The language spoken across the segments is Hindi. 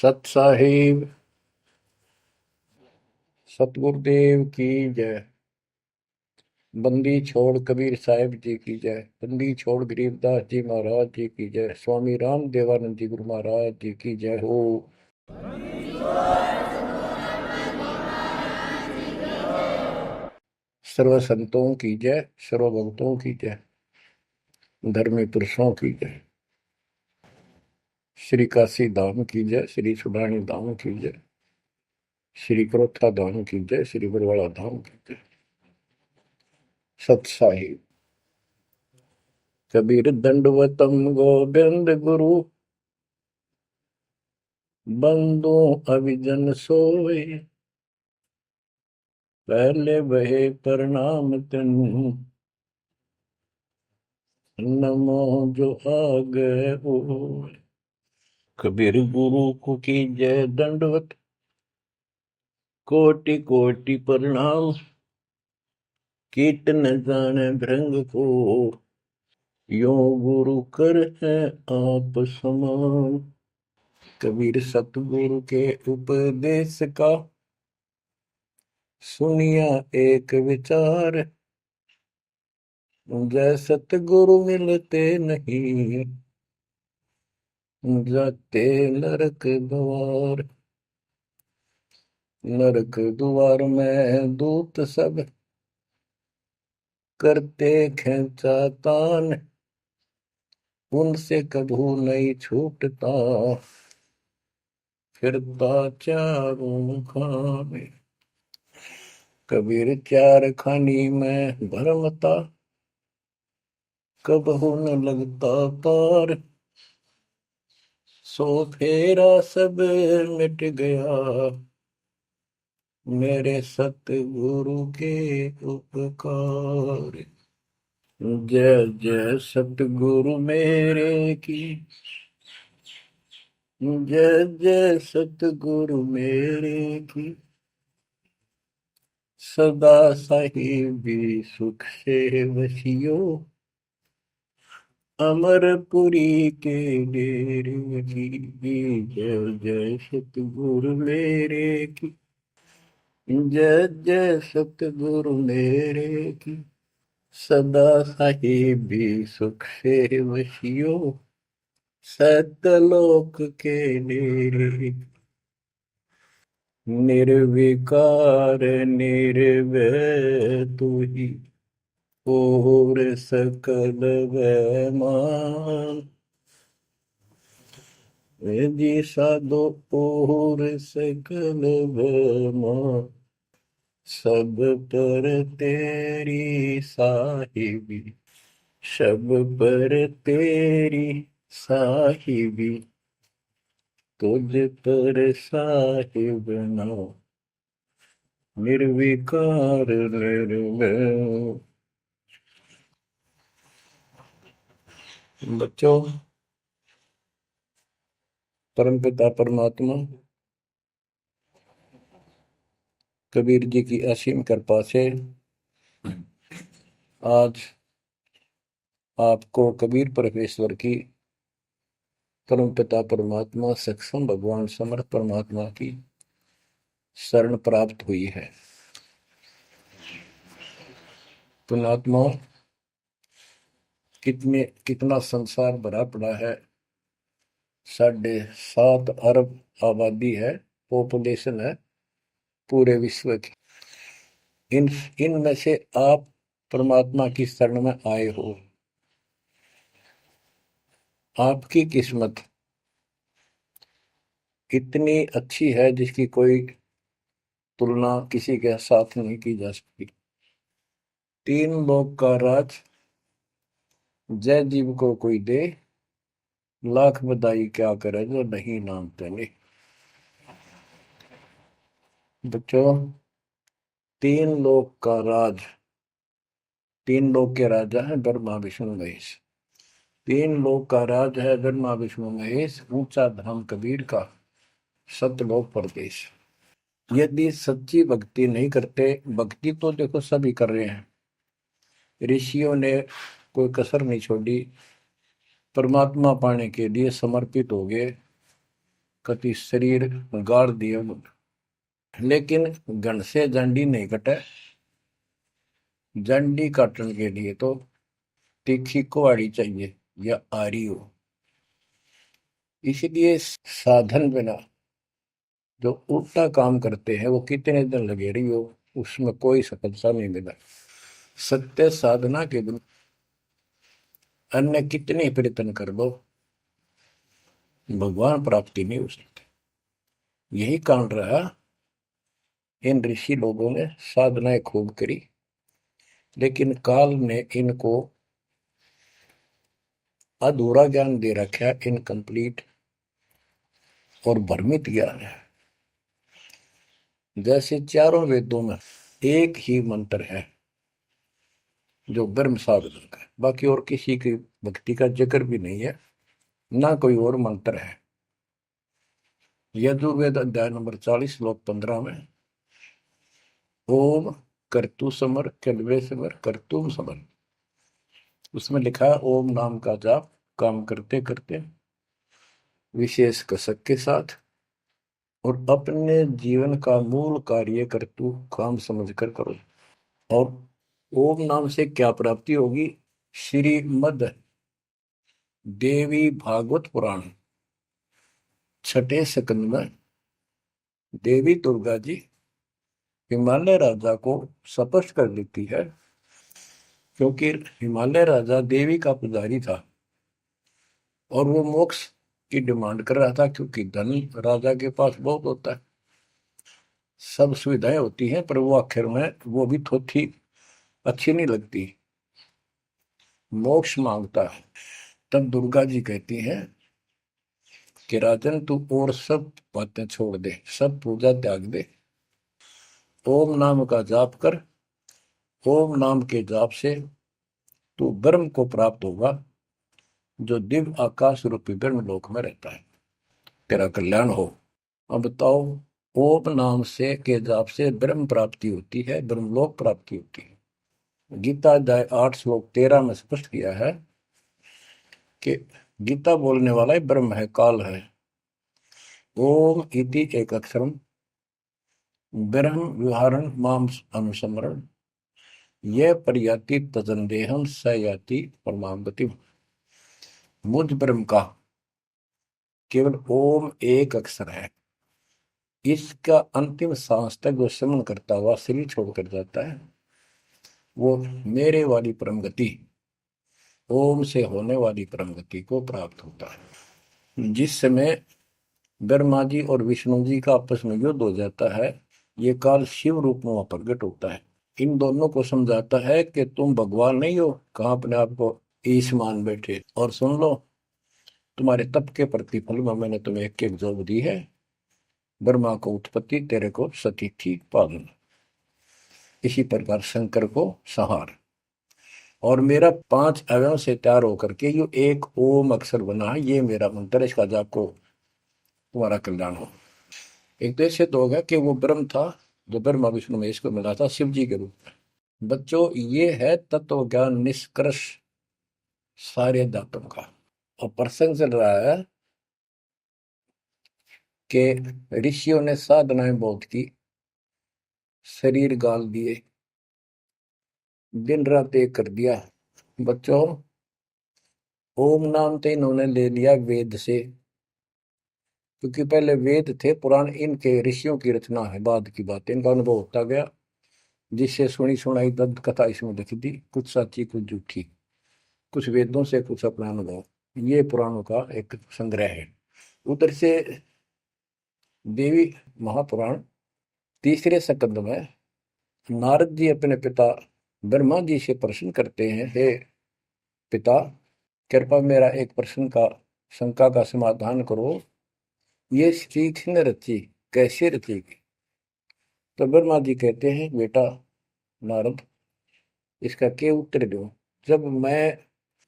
सत साहिब सतगुरुदेव की जय। बंदी छोड़ कबीर साहिब जी की जय। बंदी छोड़ गरीबदास जी महाराज जी की जय। स्वामी राम देवानंद जी गुरु महाराज जी की जय हो। सर्व संतों की जय, सर्व भक्तों की जय, धर्मी पुरुषों की जय। श्री काशी धाम की जय, श्री सुडानी धाम की जय, श्री क्रोथा धाम की जय, श्री बरवाड़ा धाम की जय। सत साहिब कबीर दंडवतम गोविंद गुरु, बंदो अभिजन सोए, पहले बहे प्रणाम तिन, नमो जो आगे हो। कबीर गुरु को की जय दंडवत, कोटि कोटि प्रणाम, कीट न जाने भृंग को, यो गुरु कर है आप समान। कबीर सतगुरु के उपदेश का, सुनिया एक विचार, जय सतगुरु मिलते नहीं, जाते नरक द्वार। नरक द्वार में दूत सब, करते खेचा तान, उनसे कभू नहीं छूटता, फिरता चारों खाने। कबीर चार खानी में भरमता, कबहू न लगता पार, सो फेरा सब मिट गया, मेरे सतगुरु के उपकार। जय जय सतगुरु मेरे की, जय जय सतगुरु मेरे की, सदा साहिबी सुख से वसियो, अमरपुरी के डेरे की। जय जय सतगुरु मेरे की, जय जय सतगुरु मेरे की, सदा साहिबी सुख से वसियो, सतलोक के डेरे। निर्विकार निर्भय तू ही, और सकल वैमान, जी साधो और सकल वैमान, सब पर तेरी साहिबी, सब पर तेरी साहिबी, तुझ पर साहिब नाम, निर्विकार निर्भय। बच्चों, परमपिता परमात्मा कबीर जी की असीम कृपा से आज आपको कबीर परमेश्वर की, परमपिता परमात्मा सक्षम भगवान समर्थ परमात्मा की शरण प्राप्त हुई है। पुण्यात्मा, कितना संसार भरा पड़ा है। 7.5 अरब आबादी है, पॉपुलेशन है पूरे विश्व की। इनमें से आप परमात्मा की शरण में आए हो। आपकी किस्मत इतनी अच्छी है जिसकी कोई तुलना किसी के साथ नहीं की जा सकती। 3 लोक का राज जय जीव को कोई दे, लाख बधाई क्या करे जो नहीं नाम तेने। बच्चों, 3 लोक का राज, 3 लोक के राजा है ब्रह्मा विष्णु महेश। 3 लोक का राज है ब्रह्मा विष्णु महेश, ऊंचा धाम कबीर का, सतलोक परदेश। यदि सच्ची भक्ति नहीं करते, भक्ति तो देखो सभी कर रहे हैं, ऋषियों ने कोई कसर नहीं छोड़ी, परमात्मा पाने के लिए समर्पित हो गए। कति शरीर गाड़ दिए, लेकिन घन से जंडी नहीं कटे। जंडी काटने के लिए तो तीखी कुहाड़ी चाहिए या आरी हो। इसलिए साधन बिना जो उल्टा काम करते हैं वो कितने दिन लगे रही हो, उसमें कोई सफलता नहीं मिला। सत्य साधना के बिना अन्य कितने प्रयत्न कर लो, भगवान प्राप्ति नहीं हो सकती। यही कारण रहा, इन ऋषि लोगों ने साधनाएं खूब करी, लेकिन काल ने इनको अधूरा ज्ञान दे रखा है, इनकम्प्लीट और भ्रमित ज्ञान है। जैसे चारों वेदों में एक ही मंत्र है जो ब्रह्म साधन का, बाकी और किसी की भक्ति का जिक्र भी नहीं है, ना कोई और मंत्र है। यजुर्वेद अध्याय नंबर 40 श्लोक 15 में ओम कर्तु समर कलवे समर कर्तुम समर, उसमें लिखा है ओम नाम का जाप काम करते करते विशेष कसक के साथ और अपने जीवन का मूल कार्य कर्तु काम समझकर करो। और ओम नाम से क्या प्राप्ति होगी? श्रीमद देवी भागवत पुराण छठे स्कंद में देवी दुर्गा जी हिमालय राजा को स्पष्ट कर देती है, क्योंकि हिमालय राजा देवी का पुजारी था और वो मोक्ष की डिमांड कर रहा था, क्योंकि धन राजा के पास बहुत होता है, सब सुविधाएं होती हैं, पर वो आखिर में वो भी थोड़ी अच्छी नहीं लगती, मोक्ष मांगता है। तब दुर्गा जी कहती हैं कि राजन तू और सब बातें छोड़ दे, सब पूजा त्याग दे, ओम नाम का जाप कर। ओम नाम के जाप से तू ब्रह्म को प्राप्त होगा, जो दिव्य आकाश रूपी ब्रह्म लोक में रहता है, तेरा कल्याण हो। अब बताओ, ओम नाम से के जाप से ब्रह्म प्राप्ति होती है, ब्रह्मलोक प्राप्ति होती है। गीता अध्याय 8 श्लोक 13 में स्पष्ट किया है कि गीता बोलने वाला ही ब्रह्म है, काल है। ओम इति एक अक्षरम ब्रह्म विहारण माम अनुसमरण ये पर्याति तजंदेहम स याति परमाम गति। मुझ ब्रह्म का केवल ओम एक अक्षर है, इसका अंतिम सांस तक जो श्रवण करता हुआ शरीर छोड़कर जाता है, वो मेरे वाली परम गति, ओम से होने वाली परम गति को प्राप्त होता है। जिस समय ब्रह्मा जी और विष्णु जी का आपस में युद्ध हो जाता है, ये काल शिव रूप में प्रकट होता है, इन दोनों को समझाता है कि तुम भगवान नहीं हो, कहाँ अपने आप को ईश मान बैठे, और सुन लो, तुम्हारे तप के प्रतिफल में मैंने तुम्हें एक एक जोग दी है, ब्रह्मा को उत्पत्ति, तेरे को सतीथि पालन। इसी प्रकार शंकर को संहार, और मेरा 5 अवयव से तैयार होकर के ये एक ओम अक्षर बना है, ये मेरा मंत्र, इसका जाप को तुम्हारा कल्याण हो। एक तो ऐसे तो होगा कि वो ब्रह्म था जो ब्रह्मा विष्णु महेश को मिला था शिव जी के रूप में। बच्चों, ये है तत्व ज्ञान निष्कर्ष सारे दातों का। और प्रसंग चल रहा है कि ऋषियों ने साधनाएं बहुत की, शरीर गाल दिए, दिन रात एक कर दिया। बच्चों, ओम नाम तो इन्होंने ले लिया वेद से, क्योंकि पहले वेद थे पुराण, इनके ऋषियों की रचना है, बाद की बात, इनका अनुभव होता गया, जिससे सुनी सुनाई दंत कथा इसमें लिखी थी, कुछ सच्ची कुछ झूठी, कुछ वेदों से कुछ अपना अनुभव, ये पुराणों का एक संग्रह है। उधर से देवी महापुराण तीसरे स्कंद में नारद जी अपने पिता ब्रह्मा जी से प्रश्न करते हैं, हे पिता, कृपा मेरा एक प्रश्न का शंका का समाधान करो, ये सृष्टि किसने रची, कैसे रचेगी? तो ब्रह्मा जी कहते हैं, बेटा नारद, इसका क्या उत्तर दूं? जब मैं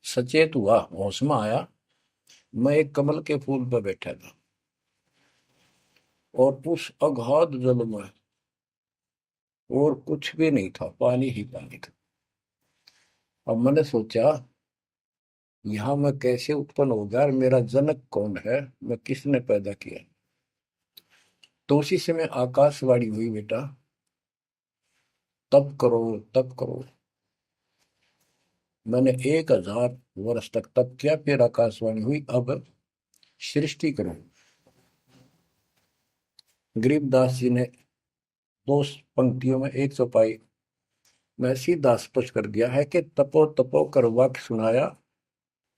सचेत हुआ, होश में आया, मैं एक कमल के फूल पर बैठा था और उस अगाध जल में और कुछ भी नहीं था, पानी ही पानी था। अब मैंने सोचा, यहाँ मैं कैसे उत्पन्न हो गया, मेरा जनक कौन है, मैं किसने पैदा किया? तो उसी समय आकाशवाणी हुई, बेटा तप करो, तप करो। मैंने 1000 वर्ष तक तप किया, फिर आकाशवाणी हुई, अब सृष्टि करो। गरीबदास जी ने दो पंक्तियों में एक चौपाई में सीधा स्पष्ट कर दिया है कि तपो तपो कर वाक्य सुनाया,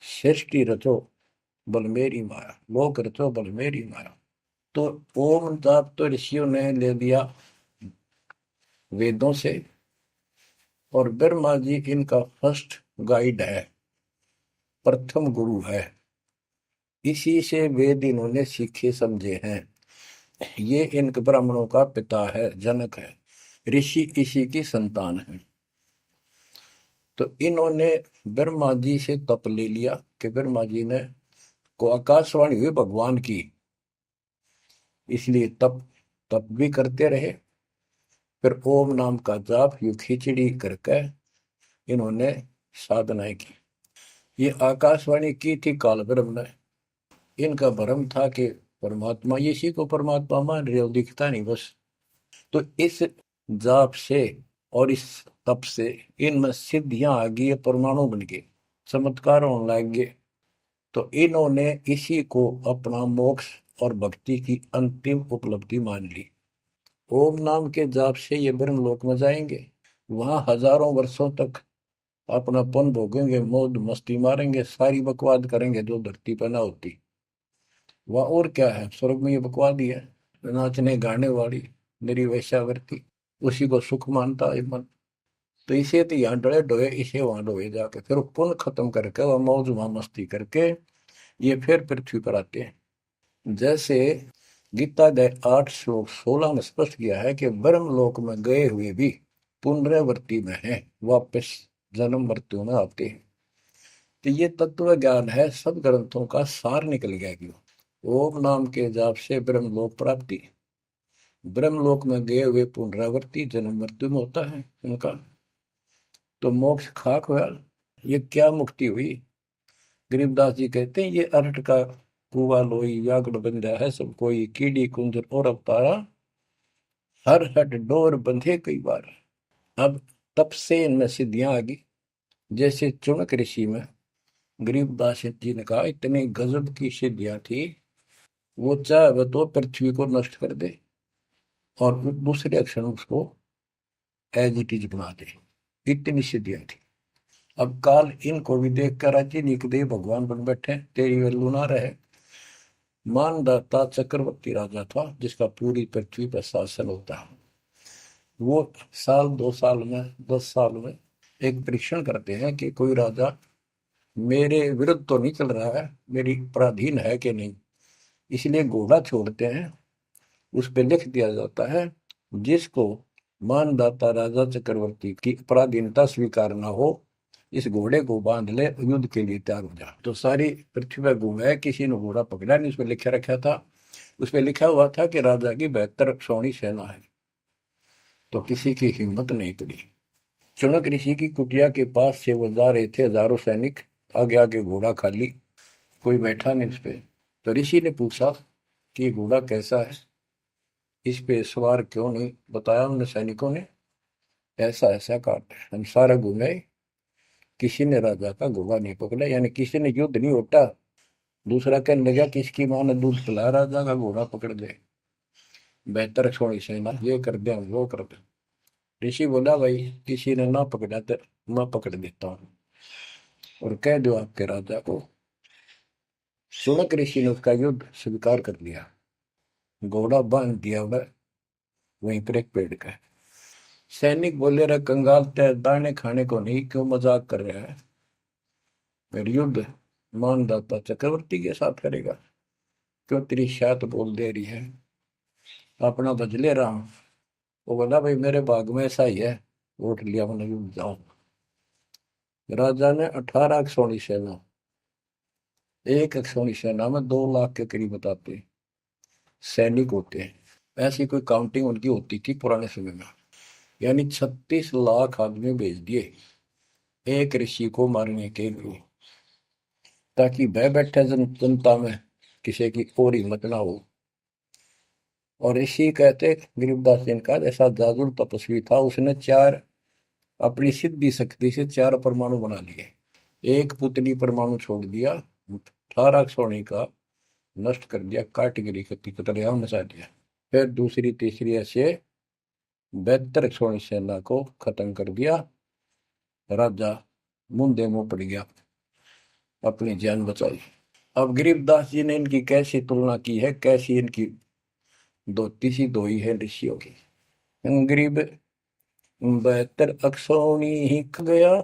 सृष्टि रचो बल मेरी माया, लोक रचो बल मेरी माया। तो ओम जाप तो ऋषियों ने ले लिया वेदों से, और ब्रह्मा जी इनका फर्स्ट गाइड है, प्रथम गुरु है। इसी से वेद इन्होंने सीखे समझे हैं। ये इन ब्राह्मणों का पिता है, जनक है, ऋषि इसी की संतान है। तो इन्होंने ब्रह्मा जी से तप ले लिया कि ब्रह्मा जी ने को आकाशवाणी हुई भगवान की, इसलिए तप तप भी करते रहे। फिर ओम नाम का जाप यू खिचड़ी करके इन्होंने साधनाएं की। ये आकाशवाणी की थी काल ब्रह्म ने। इनका भ्रम था कि परमात्मा, इसी को परमात्मा मान रहे हो, दिखता नहीं बस। तो इस जाप से और इस तप से इनमें सिद्धियां आ गई, परमाणु बन गए, चमत्कार होने लग गए। तो इन्होंने इसी को अपना मोक्ष और भक्ति की अंतिम उपलब्धि मान ली। ओम नाम के जाप से ये ब्रह्मलोक में जाएंगे, वहां हजारों वर्षों तक अपना पुण्य भोगेंगे, मौज मस्ती मारेंगे, सारी बकवाद करेंगे जो धरती पर ना होती। वह और क्या है, स्वर्ग में ये बकवाद ही है, नाचने गाने वाली मेरी वैश्यावृत्ति, उसी को सुख मानता है मन। तो इसे तो यहाँ डरे डोए, इसे वहां डोए जाके, फिर पुण्य खत्म करके वह मौज वहां मस्ती करके ये फिर पृथ्वी पर आते हैं। जैसे गीता के 8 श्लोक 16 में स्पष्ट किया है कि ब्रह्मलोक में गए हुए भी पुनरावृत्ति में है, वापस जन्म मृत्यु में आते हैं। तो ये तत्व ज्ञान है, सब ग्रंथों का सार निकल गया क्यों। ओम नाम के जाप से ब्रह्मलोक प्राप्ति, ब्रह्मलोक में गए हुए पुनरावृत्ति जन्म मृत्यु में होता है उनका। तो मोक्ष खाक हुआ, ये क्या मुक्ति हुई। गरीबदास जी कहते हैं, ये अरट का कुआ लोई व्याकुल बंधा है सब कोई, कीड़ी कुंजर और अवतारा, हर हट डोर बंधे कई बार। अब तब से इनमें सिद्धियां आ गई। जैसे चुनक ऋषि में गरीबदास जी ने कहा, इतनी गजब की सिद्धियां थी, वो चाहे वह तो पृथ्वी को नष्ट कर दे और दूसरे क्षण उसको एज इट इज बना दे, इतनी सिद्धियां थी। अब काल इनको भी देख कर राजी निकदे भगवान बन बैठे, तेरी वैल्यू ना रहे। मानदाता चक्रवर्ती राजा था जिसका पूरी पृथ्वी पर शासन होता है। वो साल 2 साल में 10 साल में एक परीक्षण करते हैं कि कोई राजा मेरे विरुद्ध तो नहीं चल रहा है, मेरी पराधीन है कि नहीं। इसलिए घोड़ा छोड़ते हैं, उस पर लिख दिया जाता है, जिसको मानदाता राजा चक्रवर्ती की पराधीनता स्वीकार न हो, इस घोड़े को बांध ले, युद्ध के लिए तैयार हो जा। तो सारी पृथ्वी पर घूमे, किसी ने घोड़ा पकड़ा नहीं। उस पर लिखा रखा था, उस पर लिखा हुआ था कि राजा की 72 सौणी सेना है। तो किसी की हिम्मत नहीं पड़ी। चुनक ऋषि की कुटिया के पास से वो जा रहे थे, हजारों सैनिक, आगे आगे घोड़ा खाली, कोई बैठा नहीं उस पे। तो ऋषि ने पूछा कि ये घोड़ा कैसा है, इस पे सवार क्यों नहीं। बताया उन सैनिकों ने, ऐसा ऐसा काट हम सारा घूमे, किसी ने राजा का घोड़ा नहीं पकड़ा, यानी किसी ने युद्ध नहीं उठा। दूसरा कहने लगा कि इसकी माँ ने दूध पिलाया, राजा का घोड़ा पकड़ दे, बेहतर छोड़ी सेना, ये कर दे वो कर दे। ऋषि बोला, भाई किसी ने ना पकड़ा तो मैं पकड़ देता हूँ, और कह दो आपके राजा को। सुनक ऋषि ने उसका युद्ध स्वीकार कर लिया, घोड़ा बांध दिया वह वहीं पर एक पेड़ का। सैनिक बोले, रहा कंगाल तय दाने खाने को नहीं, क्यों मजाक कर रहा है, फिर युद्ध मानदाता चक्रवर्ती के साथ करेगा, क्यों तेरी शायद बोल दे रही है, अपना बदले रहा हूं। वो बोला, भाई मेरे भाग में ऐसा ही है, वोट लिया मैंने, युद्ध जाऊं। राजा ने 18 अक्षौणी सेना, एक अक्षौणी सेना में 2 लाख के करीब बताते सैनिक होते हैं, ऐसी कोई काउंटिंग उनकी होती थी पुराने समय में। यानी 36 लाख आदमी भेज दिए एक ऋषि को मारने के लिए, ताकि भय बैठे जनता में, किसी की और हिम्मत ना हो। और ऋषि कहते गरीबदास जी ने कहा ऐसा जादू तपस्वी था, उसने चार अपनी सिद्धि शक्ति से चार परमाणु बना लिए। एक पुतली परमाणु छोड़ दिया, 18 सोने का नष्ट कर दिया, कैटेगरी के पितरियां मचा दिया। फिर दूसरी तीसरी ऐसे 72 सोनी सेना को खत्म कर दिया। राजा मुंदे मुंह पड़ गया, अपनी जान बचाई। अब गरीबदास जी ने इनकी कैसी तुलना की है, कैसी इनकी दोती सी धोई है ऋषियों की। गरीब 72 अक्षौणी ही ख गया,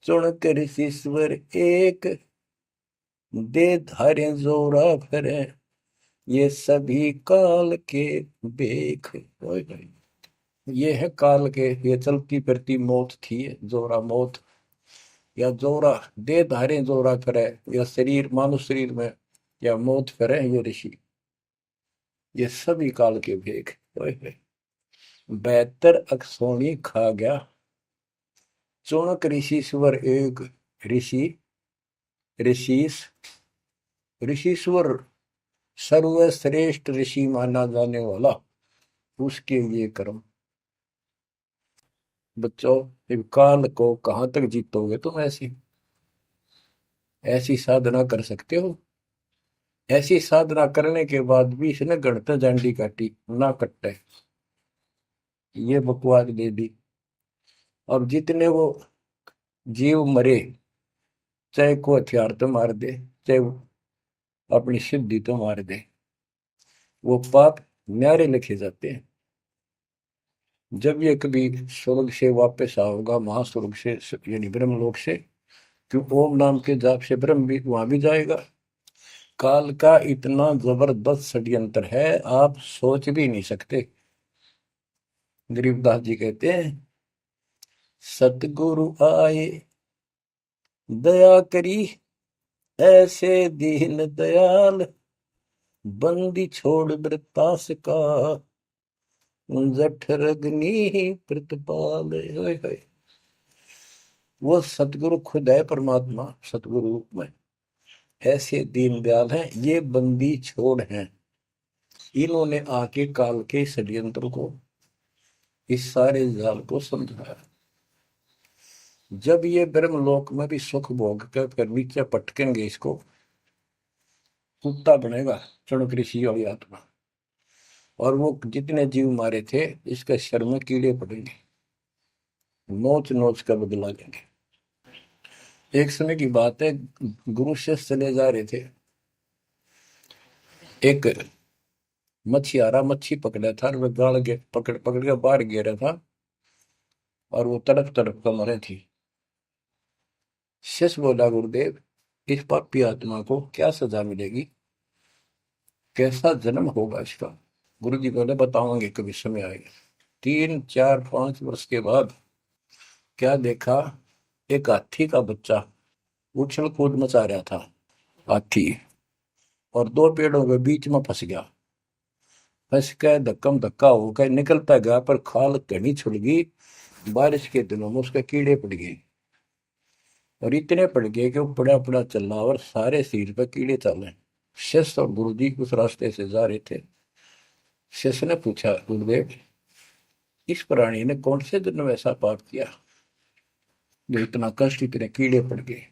चुन कर शीश्वर एक, दे धारे जोरा फिरे, ये सभी काल के बेख। ये है काल के, ये चलती फिरती मौत थी, जोरा मौत, या जोरा दे धारे जोरा करे, या शरीर मानव शरीर में या मौत करे, ये ऋषि, ये सभी काल के भेख। 72 अक्षौणी खा गया, चौणक ऋषि स्वर एक। ऋषि ऋषिस ऋषिश्वर सर्वश्रेष्ठ ऋषि माना जाने वाला, उसके ये कर्म। बच्चों, इस काल को कहां तक जीतोगे तुम? ऐसी ऐसी साधना कर सकते हो? ऐसी साधना करने के बाद भी इसने गणत झंडी काटी ना कट्टे, ये बकवास दे दी। अब जितने वो जीव मरे, चाहे को हथियार तो मार दे, चाहे अपनी सिद्धि तो मार दे, वो पाप न्यारे लिखे जाते हैं। जब ये कभी स्वर्ग से वापस आओगा, महास्वर्ग से यानी ब्रह्मलोक से, क्यों ओम नाम के जाप से ब्रह्म भी वहां भी जाएगा। काल का इतना जबरदस्त षड्यंत्र है, आप सोच भी नहीं सकते। गरीबदास जी कहते हैं, सतगुरु आए दया करी, ऐसे दीन दयाल, बंदी छोड़ वृतास का, जठरग्नि प्रतिपाल। वो सतगुरु खुद है, परमात्मा सतगुरु रूप में ऐसे दीन दयाल हैं, ये बंदी छोड़ हैं। इन्होंने आके काल के षड्यंत्र को, इस सारे जाल को समझाया। जब ये ब्रह्मलोक में भी सुख भोग कर नीचे पटकेंगे, इसको कुत्ता बनेगा चणक ऋषि वाली आत्मा। और वो जितने जीव मारे थे, इसके शर में कीड़े पड़ेंगे, नोच नोच कर बदला लेंगे। एक समय की बात है, गुरु शिष्य चले जा रहे थे, एक मछियारा मच्छी पकड़ा था, वह गाड़ के पकड़ पकड़ के बाहर गिरा था, और वो तड़प तड़प कर मरे थी। शिष्य बोला, गुरुदेव, इस पापी आत्मा को क्या सजा मिलेगी, कैसा जन्म होगा इसका? गुरु जी बोले, बताओगे कभी समय आएगा। 3 4 5 वर्ष के बाद क्या देखा, एक हाथी का बच्चा उछल कूद मचा रहा था, हाथी, और दो पेड़ों के बीच में फंस गया। फंस के धक्कम धक्का होकर निकलता गया, पर खाल घनी छुड़ गई। बारिश के दिनों में उसके कीड़े पड़ गए, और इतने पड़ गए कि वो पड़ा पड़ा चल रहा, और सारे शरीर पर कीड़े चले। शिष्य और गुरु जी उस रास्ते से जा रहे थे। शिष्य ने पूछा, गुरुदेव, इस प्राणी ने कौन से दिन में ऐसा पाप किया जो इतना कष्ट, इतने कीड़े पड़ गए?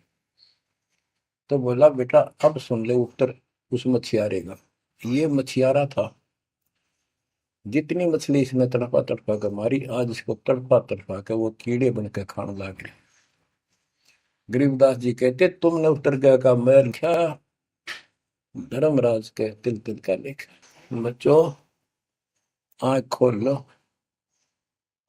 तो बोला, बेटा अब सुन ले उत्तर उस मछियारे का। ये मछियारा था, जितनी मछली इसने तड़पा तड़पा कर मारी, आज इसको तड़पा तड़पा कर वो कीड़े बनकर खाने लग गए। गरीबदास जी कहते, तुमने उत्तर गया का मैल क्या, धर्मराज के तिल तिल का लेख। बच्चों, आंख खोल लो,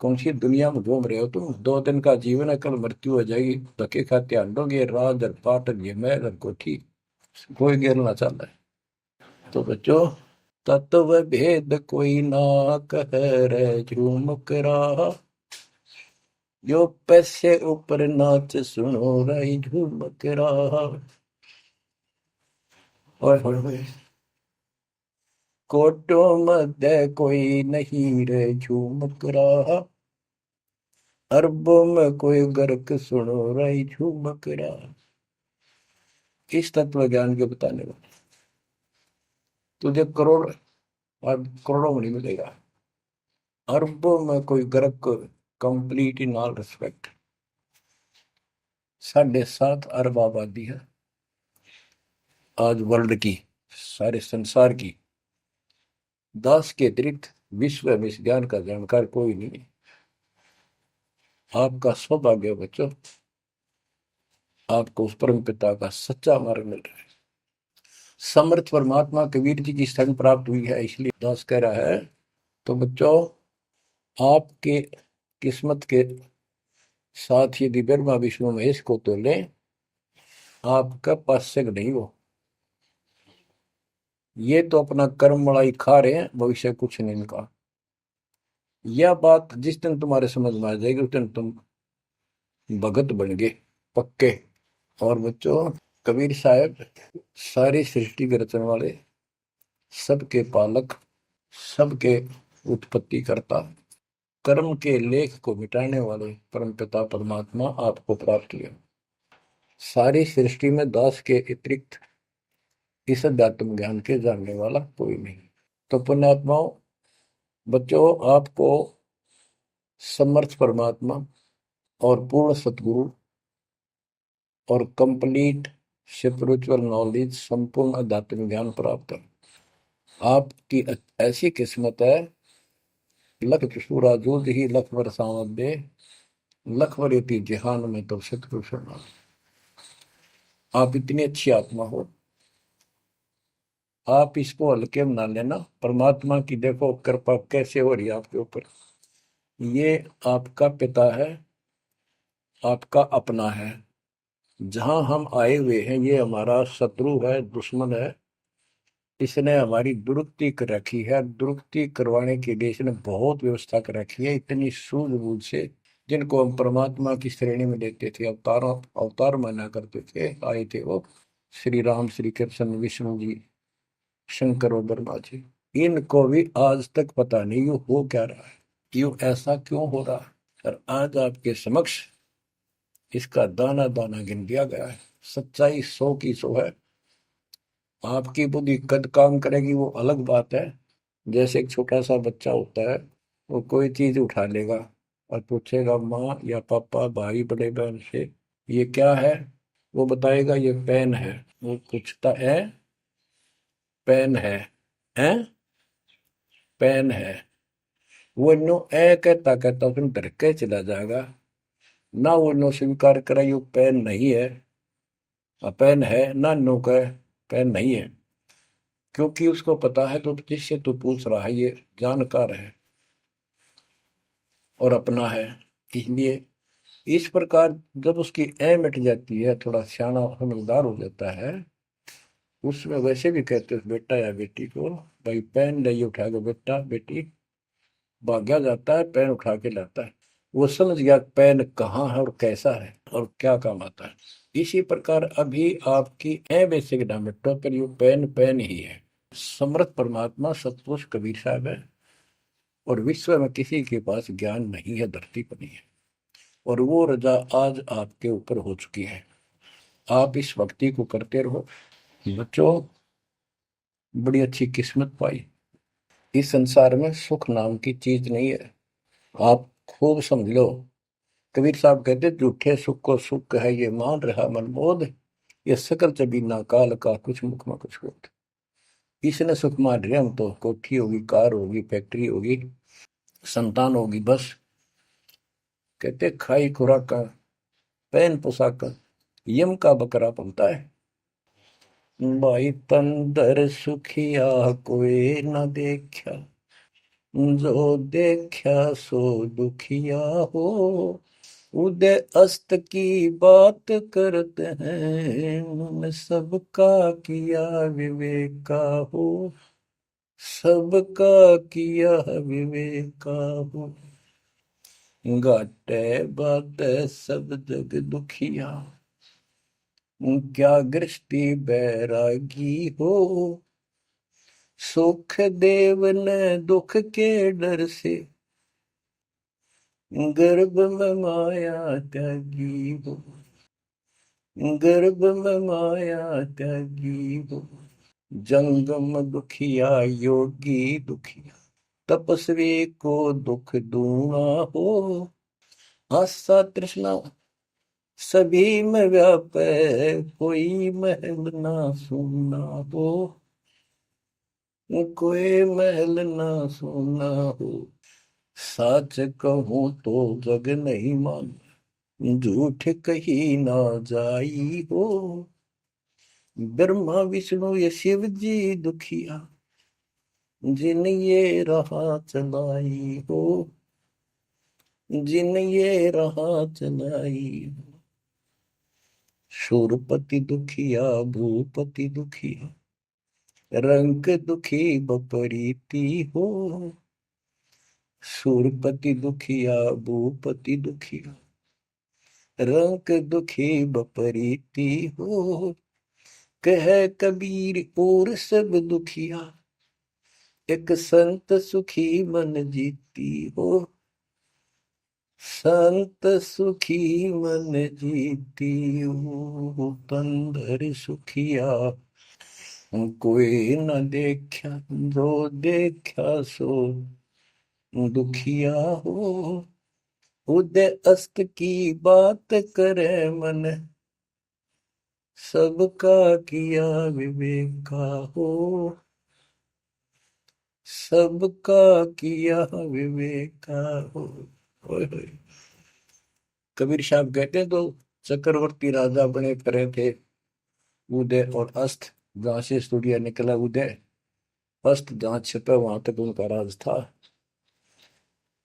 कौन सी दुनिया में घूम रहे हो तुम? 2 दिन का जीवन है, कल मृत्यु हो जाएगी। धक्के खाते आंडोगे, राज और पाट और ये महल और कोठी, कोई गिरना चाहता है। तो बच्चों, तत्व भेद कोई ना कह रे झूमक रहा, जो पैसे ऊपर नाच सुनो रही झूमक रहा। और कोटो मध्य कोई नहीं रे झूमक रहा, अरबों में कोई गर्क सुनो रही झूमक रहा। इस तत्व ज्ञान के बताने वाले तुझे करोड़ और करोड़ों में नहीं मिलेगा, अरबों में कोई ग्रह को, कंप्लीट इन ऑल रिस्पेक्ट। 7.5 अरब आबादी है आज वर्ल्ड की, सारे संसार की। 10 के अतिरिक्त विश्व में इस ज्ञान का जानकार कोई नहीं है। आपका सौभाग्य बच्चों, आपको उस परम पिता का सच्चा मार्ग मिल रहा है। समर्थ परमात्मा कबीर जी की शरण प्राप्त हुई है, इसलिए दास कह रहा है। तो बच्चों, आपके किस्मत के साथ यदि ब्रह्मा विष्णु महेश को तो लें, आपका पास्य नहीं हो। ये तो अपना कर्म मलाई खा रहे हैं, भविष्य कुछ नहीं इनका। यह बात जिस दिन तुम्हारे समझ में आ जाएगी, उस दिन तुम भगत बन गए पक्के। और बच्चों, कबीर साहब सारी सृष्टि के रचने वाले, सबके पालक, सबके उत्पत्ति करता, कर्म के लेख को मिटाने वाले परमपिता परमात्मा आपको प्राप्त हुए। सारी सृष्टि में दास के अतिरिक्त इस अध्यात्म ज्ञान के जानने वाला कोई नहीं। तो पुण्यात्माओं, बच्चों, आपको समर्थ परमात्मा और पूर्ण सतगुरु और कंप्लीट स्पिरिचुअल नॉलेज, संपूर्ण अध्यात्म ज्ञान प्राप्त है। आपकी ऐसी किस्मत है, लख चुसूरा जूझ ही लख बरसावत दे, लख बरेती जिहान में तो सतगुरु शरणा। आप इतनी अच्छी आत्मा हो, आप इसको हल्के में ना लेना। परमात्मा की देखो कृपा कैसे हो रही है आपके ऊपर। ये आपका पिता है, आपका अपना है। जहां हम आए हुए हैं, ये हमारा शत्रु है, दुश्मन है। इसने हमारी दुरुक्ति कर रखी है। दुरुक्ति करवाने के लिए इसने बहुत व्यवस्था कर रखी है, इतनी सूझबूझ से। जिनको हम परमात्मा की श्रेणी में लेते थे, अवतार माना करते थे, आए थे वो श्री राम, श्री कृष्ण, विष्णु जी, शंकर और ब्रह्मा जी। इनको भी आज तक पता नहीं ये हो क्या रहा है, क्यों ऐसा क्यों हो रहा है। और आज आपके समक्ष इसका दाना दाना गिन दिया गया है। सच्चाई 100 की 100 है। आपकी बुद्धि कद काम करेगी वो अलग बात है। जैसे एक छोटा सा बच्चा होता है, वो कोई चीज उठा लेगा और पूछेगा माँ या पापा, भाई, बड़े बहन से, ये क्या है। वो बताएगा ये पेन है। वो पूछता है, पेन है पेन है। वो नो ए कहता कहता उसमें डर के चला जाएगा। ना वो नो स्वीकार करे ये पेन नहीं है, पेन है, ना नो कहे पेन नहीं है। क्योंकि उसको पता है तो जिससे तू पूछ रहा है ये जानकार है और अपना है। इसलिए इस प्रकार जब उसकी ए मिट जाती है, थोड़ा सियाना समझदार हो जाता है, उसमें वैसे भी कहते हैं बेटा या बेटी को, भाई पेन नहीं उठा के बेटा बेटी, भाग्या जाता है पेन उठा के लाता है। वो समझ गया पेन कहाँ है और कैसा है और क्या काम आता है। इसी प्रकार अभी आपकी ए बेसिक ना मिटो, पर ये पेन पेन ही है। समर्थ परमात्मा सतपुरुष कबीर साहब है, और विश्व में किसी के पास ज्ञान नहीं है, धरती पर नहीं है। और वो रजा आज आपके ऊपर हो चुकी है। आप इस भक्ति को करते रहो बच्चों। बड़ी अच्छी किस्मत पाई। इस संसार में सुख नाम की चीज नहीं है, आप खूब समझ लो। कबीर साहब कहते, झूठे सुख को सुख है ये मान रहा मनमोद, ये सकल जबीना काल का कुछ मुख में कुछ बोध। इसने सुख मान रहे हम तो, कोठी होगी, कार होगी, फैक्ट्री होगी, संतान होगी, बस। कहते खाई खुराक, पहन पोशाक, यम का बकरा बनता है। भाई तंदर सुखिया कोई न देखा, जो देखा सो दुखिया हो। उदय अस्त की बात करते हैं, उन सबका किया विवेका हो, सबका किया विवेका हो। घाटे बाटे सब जग दुखिया, क्या गृष्टि बैरागी हो। सुख देव ने दुख के डर से, गर्भ में माया त्यागी हो, गर्भ में माया त्यागी हो। जंगम दुखिया योगी दुखिया, तपस्वी को दुख दूना हो। आशा तृष्णा सभी में व्यापे, कोई महल ना सुना हो। कोई महल ना सुना हो। सच कहूं तो जग नहीं मान, झूठ कही ना जाई हो। ब्रह्मा विष्णु ये शिव जी दुखिया, जिन ये राह चलाई हो। जिन ये राह चलाई हो। शूरपति दुखिया भूपति दुखिया, रंग दुखी बपरीती हो। शूरपति दुखिया भूपति दुखिया, रंग दुखी बपरीती हो। कह कबीर और सब दुखिया, एक संत सुखी मन जीती हो। संत सुखी मन जीती हो। तंदर सुखिया कोई न देखा, जो देखा सो दुखिया हो। उदय अस्त की बात करे मन, सबका किया विवेका हो। सबका किया विवेका हो। ओए होए। कबीर साहब कहते हैं तो चक्रवर्ती राजा बने करे थे। उदय और अस्त, जहां से सूर्य निकला उदय, अस्त जहां छिपा वहां तक उनका राज था।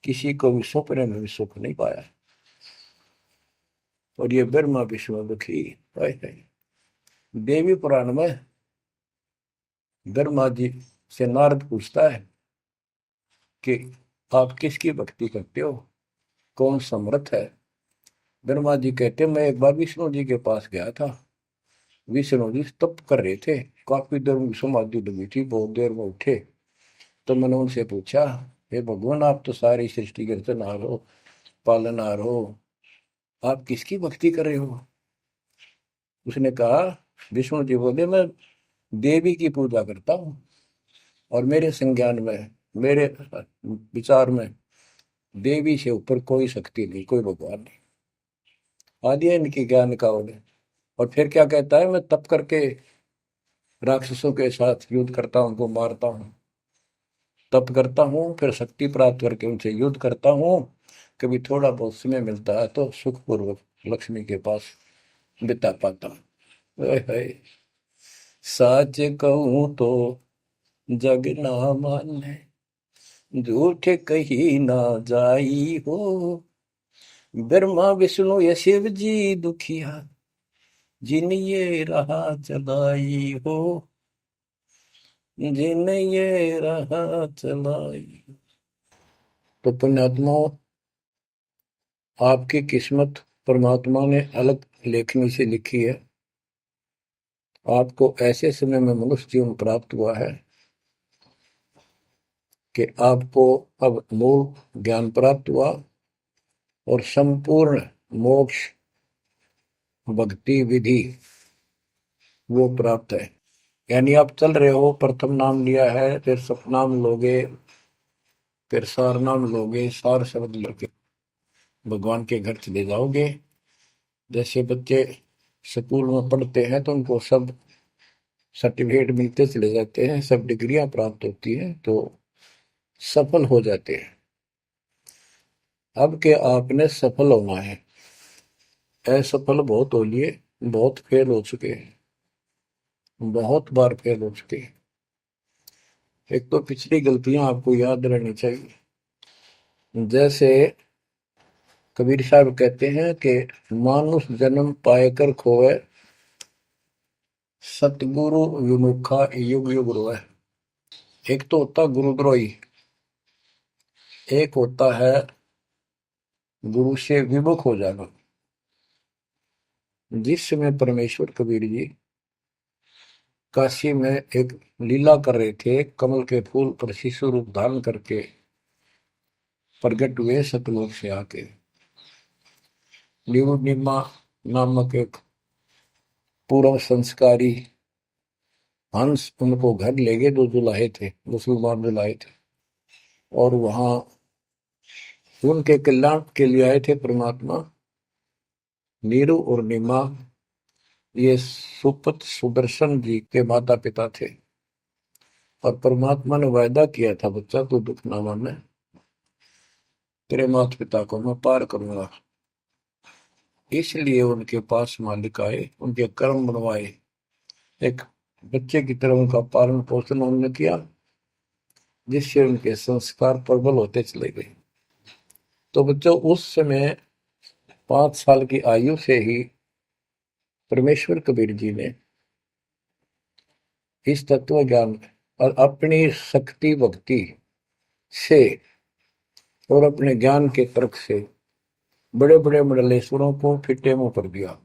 किसी को भी सपने में भी सुख नहीं पाया। और ये ब्रह्मा विष्णु दुखी है। देवी पुराण में ब्रह्मा जी से नारद पूछता है कि आप किसकी भक्ति करते हो, कौन समर्थ है। ब्रह्मा जी कहते मैं एक बार विष्णु जी के पास गया था। विष्णु जी तप कर रहे थे, काफी देर में समाधि लगी थी, बहुत देर में उठे। तो मैंने उनसे पूछा, हे भगवान आप तो सारी सृष्टि के रचनहार हो, पालनहार हो, आप किसकी भक्ति कर रहे हो। उसने कहा, विष्णु जी बोले मैं देवी की पूजा करता हूँ, और मेरे संज्ञान में, मेरे विचार में देवी से ऊपर कोई शक्ति नहीं, कोई भगवान नहीं। आदि है इनकी ज्ञान का उन्हें। और फिर क्या कहता है, मैं तप करके राक्षसों के साथ युद्ध करता हूँ, उनको मारता हूँ, तप करता हूँ, फिर शक्ति प्राप्त करके उनसे युद्ध करता हूँ। कभी थोड़ा बहुत समय मिलता है तो सुखपूर्वक लक्ष्मी के पास बिता पाता हूँ। सच कहूँ तो जग ना माने, झूठ कही ना जाई हो। ब्रह्मा विष्णु ये शिव जी दुखिया, जिन ये राह चलाई हो। जिन ये राह चलाई। तो पुण्यात्माओं, आपकी किस्मत परमात्मा ने अलग लेखनी से लिखी है। आपको ऐसे समय में मनुष्य जीवन प्राप्त हुआ है कि आपको अब मूल ज्ञान प्राप्त हुआ और संपूर्ण मोक्ष भक्ति विधि वो प्राप्त है। यानी आप चल रहे हो, प्रथम नाम लिया है, फिर सतनाम लोगे, फिर सार नाम लोगे, सार शब्द लेके भगवान के घर चले जाओगे। जैसे बच्चे स्कूल में पढ़ते हैं तो उनको सब सर्टिफिकेट मिलते चले जाते हैं, सब डिग्रियां प्राप्त होती हैं, तो सफल हो जाते हैं। अब के आपने सफल होना है। असफल बहुत हो लिए, बहुत फेल हो चुके हैं, बहुत बार फेल हो चुके हैं। एक तो पिछली गलतियां आपको याद रहनी चाहिए। जैसे कबीर साहब कहते हैं कि मानुष जन्म पाएकर खोए, सतगुरु विमुखा युग युग रोए। एक तो होता गुरुद्रोही, एक होता है गुरु से विमुख हो जाना। जिस समय परमेश्वर कबीर जी काशी में एक लीला कर रहे थे, कमल के फूल पर शिशु रूप धारण करके प्रकट हुए सतलोक से आके। निमा नामक एक पूर्व संस्कारी हंस उनको घर ले गए, जो जुलाहे थे, मुसलमान जुलाहे थे, और वहां उनके कल्याण के लिए आए थे परमात्मा। नीरू और नीमा ये सुपत सुदर्शन जी के माता पिता थे, और परमात्मा ने वायदा किया था, बच्चा तू दुख ना माने, तेरे माता पिता को मैं पार करूंगा। इसलिए उनके पास मालिक आए, उनके कर्म बनवाए, एक बच्चे की तरह उनका पालन पोषण उन्होंने किया, जिससे उनके संस्कार प्रबल होते चले गए। तो बच्चों, उस समय 5 साल की आयु से ही परमेश्वर कबीर जी ने इस तत्व ज्ञान और अपनी शक्ति भक्ति से और अपने ज्ञान के तर्क से बड़े बड़े मंडलेश्वरों को फिटे मुंह कर दिया।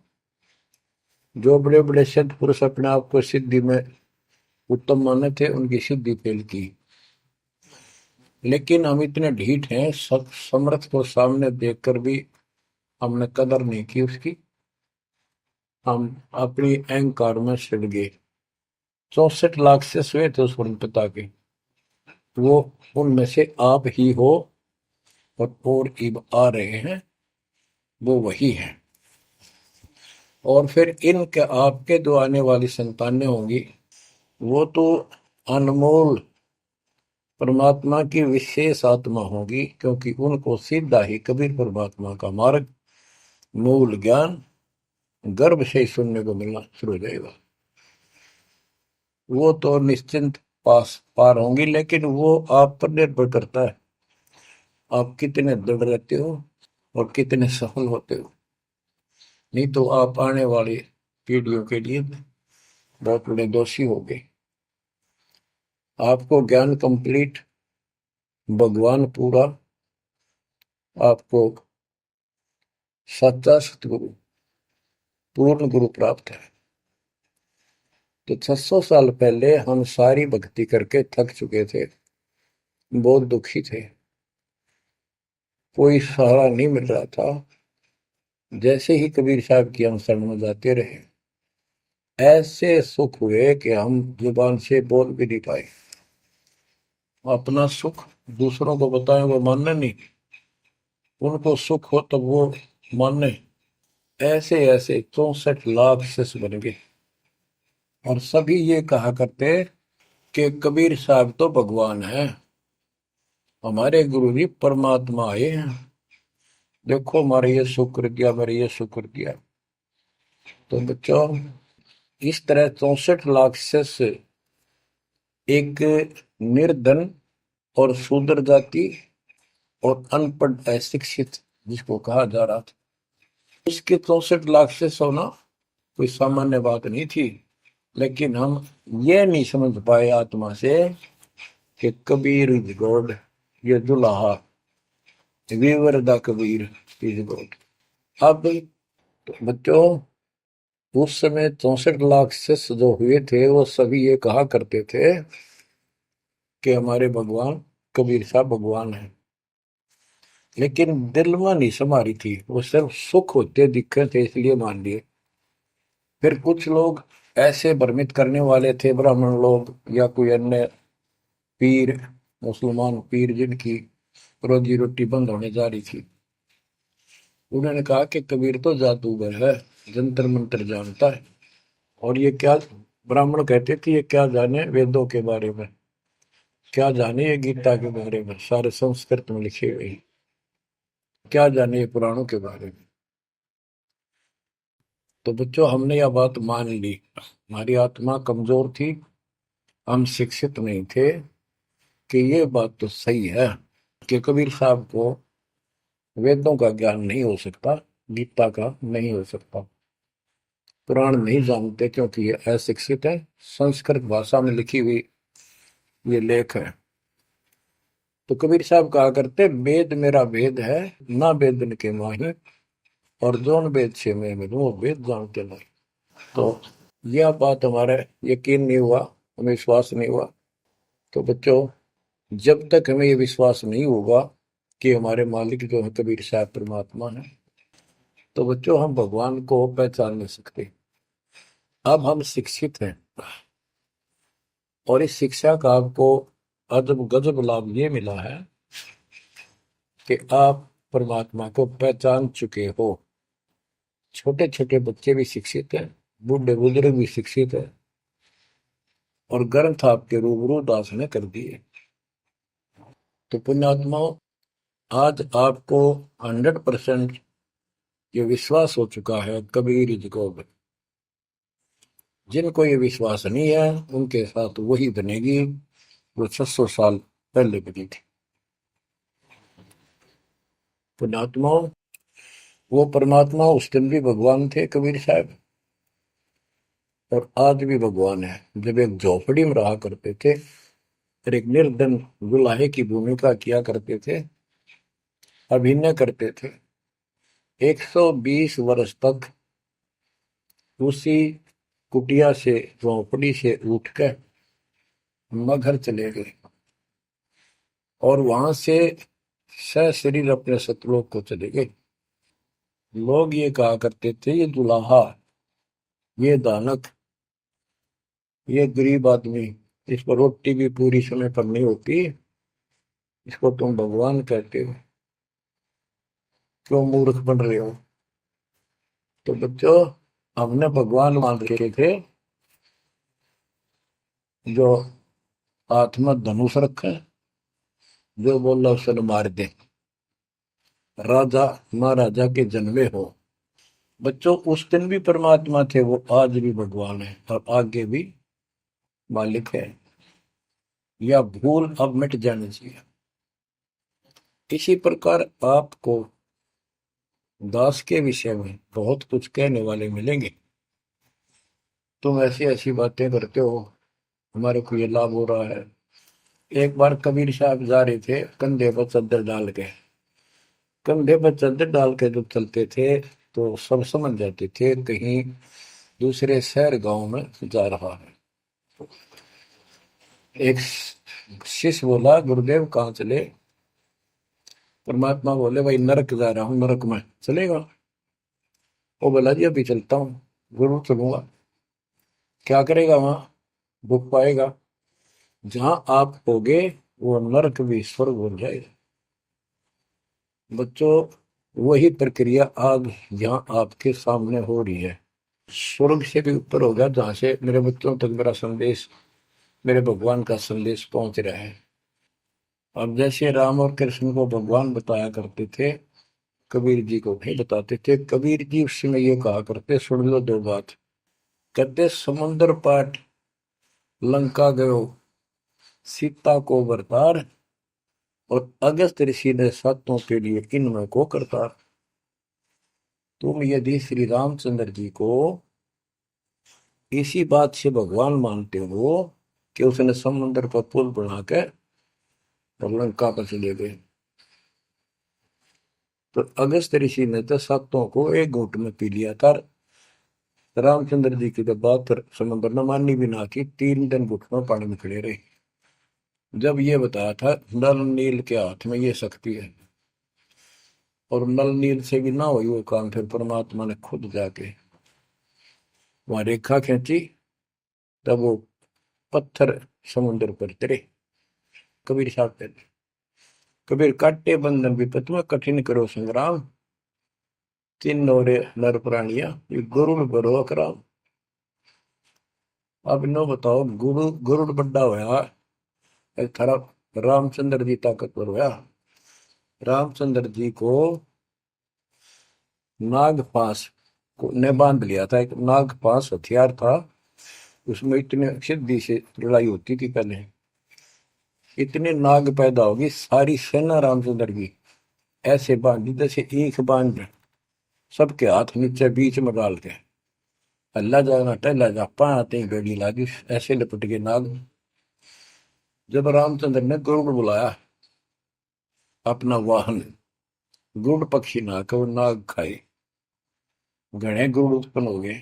जो बड़े बड़े सिद्ध पुरुष अपने आप को सिद्धि में उत्तम माने थे, उनकी सिद्धि फेल की। लेकिन हम इतने ढीठ हैं, समर्थ को सामने देखकर भी हमने कदर नहीं की उसकी। हम अपनी अहंकार में सिड़ गए। 64 लाख से हुए थे उस वर्ण पिता के, वो उनमें से आप ही हो, और इब आ रहे हैं वो वही है। और फिर इनके आपके जो आने वाली संतानें होंगी, वो तो अनमोल परमात्मा की विशेष आत्मा होगी, क्योंकि उनको सीधा ही कबीर परमात्मा का मार्ग, मूल ज्ञान गर्भ से ही सुनने को मिलना शुरू हो जाएगा। वो तो निश्चिंत पार होंगी, लेकिन वो आप पर निर्भर करता है, आप कितने दृढ़ रहते हो और कितने सफल होते हो। नहीं तो आप आने वाली पीढ़ियों के लिए बहुत बड़े दोषी हो गए। आपको ज्ञान कंप्लीट, भगवान पूरा, आपको सच्चा सतगुरु, पूर्ण गुरु प्राप्त है। तो 600 साल पहले हम सारी भक्ति करके थक चुके थे, बहुत दुखी थे, कोई सहारा नहीं मिल रहा था। जैसे ही कबीर साहब की हम शरण में जाते रहे, ऐसे सुख हुए कि हम जुबान से बोल भी नहीं पाए। अपना सुख दूसरों को बताएं, वो मानने नहीं, उनको सुख हो तब वो मानने। ऐसे ऐसे 64 लाख शिष्य बन गए, और सभी ये कहा करते कि कबीर साहब तो भगवान है, हमारे गुरु जी परमात्मा आए हैं, देखो हमारे ये शुक्र किया, हमारे ये शुक्र किया। तो बच्चों, इस तरह 64 लाख शिष्य एक निर्धन और शूद्र जाति और अनपढ़ अशिक्षित जिसको कहा जा रहा था, उसके 64 लाख शिष्य होना कोई सामान्य बात नहीं थी। लेकिन हम ये नहीं समझ पाए आत्मा से कि कबीर इज गॉड, ये दुल्हा weaver the Kabir is god. अब तो बच्चों, उस समय 64 लाख शिष्य जो हुए थे, वो सभी ये कहा करते थे कि हमारे भगवान कबीर साहब भगवान है। लेकिन दिल में नहीं समारी थी, वो सिर्फ सुख होते दिखे थे इसलिए मान लिए। फिर कुछ लोग ऐसे भ्रमित करने वाले थे, ब्राह्मण लोग या कोई अन्य पीर, मुसलमान पीर जिनकी रोजी रोटी बंद होने जा रही थी, उन्होंने कहा कि कबीर तो जादूगर है, जंतर मंत्र जानता है, और ये क्या, ब्राह्मण कहते थे ये क्या जाने वेदों के बारे में, क्या जाने ये गीता के बारे में, सारे संस्कृत में लिखे हुए, क्या जाने ये पुराणों के बारे में। तो बच्चों, हमने यह बात मान ली, हमारी आत्मा कमजोर थी, हम शिक्षित नहीं थे कि ये बात तो सही है कि कबीर साहब को वेदों का ज्ञान नहीं हो सकता, गीता का नहीं हो सकता, पुराण नहीं जानते क्योंकि ये अशिक्षित है, संस्कृत भाषा में लिखी हुई ये लेख है। तो कबीर साहब कहा करते, वेद मेरा वेद है, ना वेदन के माही, और जोन वेद से मैं मिलूं वो वेद जानते नहीं। तो यह बात हमारे यकीन नहीं हुआ, हमें विश्वास नहीं हुआ। तो बच्चों, जब तक हमें ये विश्वास नहीं होगा कि हमारे मालिक जो है कबीर साहब परमात्मा है, तो बच्चों हम भगवान को पहचान नहीं सकते। अब हम शिक्षित हैं, और इस शिक्षा का आपको अजब गजब लाभ ये मिला है कि आप परमात्मा को पहचान चुके हो। छोटे छोटे बच्चे भी शिक्षित हैं, बूढ़े बुजुर्ग भी शिक्षित है, और ग्रंथ आपके रूबरू दास ने कर दिए। तो पुण्यात्माओं, आज आपको 100% ये विश्वास हो चुका है कबीर जी को। जिनको ये विश्वास नहीं है उनके साथ वही बनेगी जो 600 साल पहले बनी थी। पुण्यात्माओं, वो परमात्मा उस दिन भी भगवान थे कबीर साहब, और आज भी भगवान है। जब एक झोपड़ी में रहा करते थे और एक निर्धन दुल्हे की भूमिका किया करते थे, अभिनय करते थे, 120 वर्ष तक उसी कुटिया से, झोपड़ी से उठकर मगहर चले गए और वहां से सशरीर अपने सतलोक को चले गए। लोग ये कहा करते थे, ये दुल्हा, ये दानक, ये गरीब आदमी, इस पर रोटी भी पूरी समय पर नहीं होती, इसको तुम भगवान कहते हो, क्यों मूर्ख बन रहे हो। तो बच्चों, हमने भगवान मान रखे थे जो हाथ में धनुष रखे, जो बोला उसने मार दे, राजा महाराजा के जन्मे हो। बच्चों, उस दिन भी परमात्मा थे, वो आज भी भगवान है और आगे भी मालिक है। या भूल अब मिट जानी चाहिए। इसी प्रकार आपको दास के विषय में बहुत कुछ कहने वाले मिलेंगे। तुम ऐसी ऐसी बातें करते हो, हमारे को ये लाभ हो रहा है। एक बार कबीर साहब जा रहे थे, कंधे पर चादर डाल के, कंधे पर चादर डाल के जब चलते थे तो सब समझ जाते थे कहीं दूसरे शहर गांव में जा रहा है। एक शिष्य बोला, गुरुदेव कहाँ चले। परमात्मा बोले, भाई नरक जा रहा हूं, नरक में चलेगा। वो बोला, जी अभी चलता हूँ, जरूर चलूंगा। क्या करेगा वहां, भूख पाएगा। जहां आप होगे वो नरक भी स्वर्ग हो जाएगा। बच्चों, वही प्रक्रिया आज यहाँ आपके सामने हो रही है। स्वर्ग से भी ऊपर होगा, जहां से मेरे बच्चों तक मेरा संदेश, मेरे भगवान का संदेश पहुंच रहा है। अब जैसे राम और कृष्ण को भगवान बताया करते थे, कबीर जी को नहीं बताते थे। कबीर जी उस समय ये कहा करते, सुन लो दो बात। कहते, समुद्र पाट लंका गयो, सीता को बरतार, और अगस्त ऋषि ने सातों के लिए इनमें को करतार। तुम यदि श्री रामचंद्र जी को इसी बात से भगवान मानते हो कि उसने समुद्र पर पुल बना के और लंका पर चले गए, तो अगस्त ऋषि ने तो सातों को एक घूंट में पी लिया था। रामचंद्र जी की तो बात समुद्र ने मानी भी ना की, 3 दिन घुटनों पानी में खड़े रहे। जब ये बताया था नल नील के हाथ में ये शक्ति है, और नल नील से भी ना हुई वो काम, फिर परमात्मा ने खुद जाके वहां रेखा खींची, तब वो पत्थर समुद्र पर तरे। कबीर साहब कहते, कबीर काटे बंधन विपत में, कठिन करो संग्राम, तीन नौरे नर प्राणिया, ये गरुड़ बरो अकराम। अब नो बताओ, गरुड़ बड्डा होया, थारा रामचंद्र जी ताकतवर होया। रामचंद्र जी को नाग पास ने बांध लिया था, एक नाग पास हथियार था, उसमें इतने सिद्धि से लड़ाई होती थी पहले। इतने नाग पैदा होगी, सारी सेना रामचंद्र की ऐसे बांधी जैसे एक बांध, सबके हाथ नीचे बीच में डाल के, अल्लाह जाना टहला जा पाते बेड़ी लागी, ऐसे लपट के नाग। जब रामचंद्र ने गरुड़ बुलाया अपना वाहन, गरुड़ पक्षी ना को नाग खाए, घने गरुड़ उत्पन्न हो गए।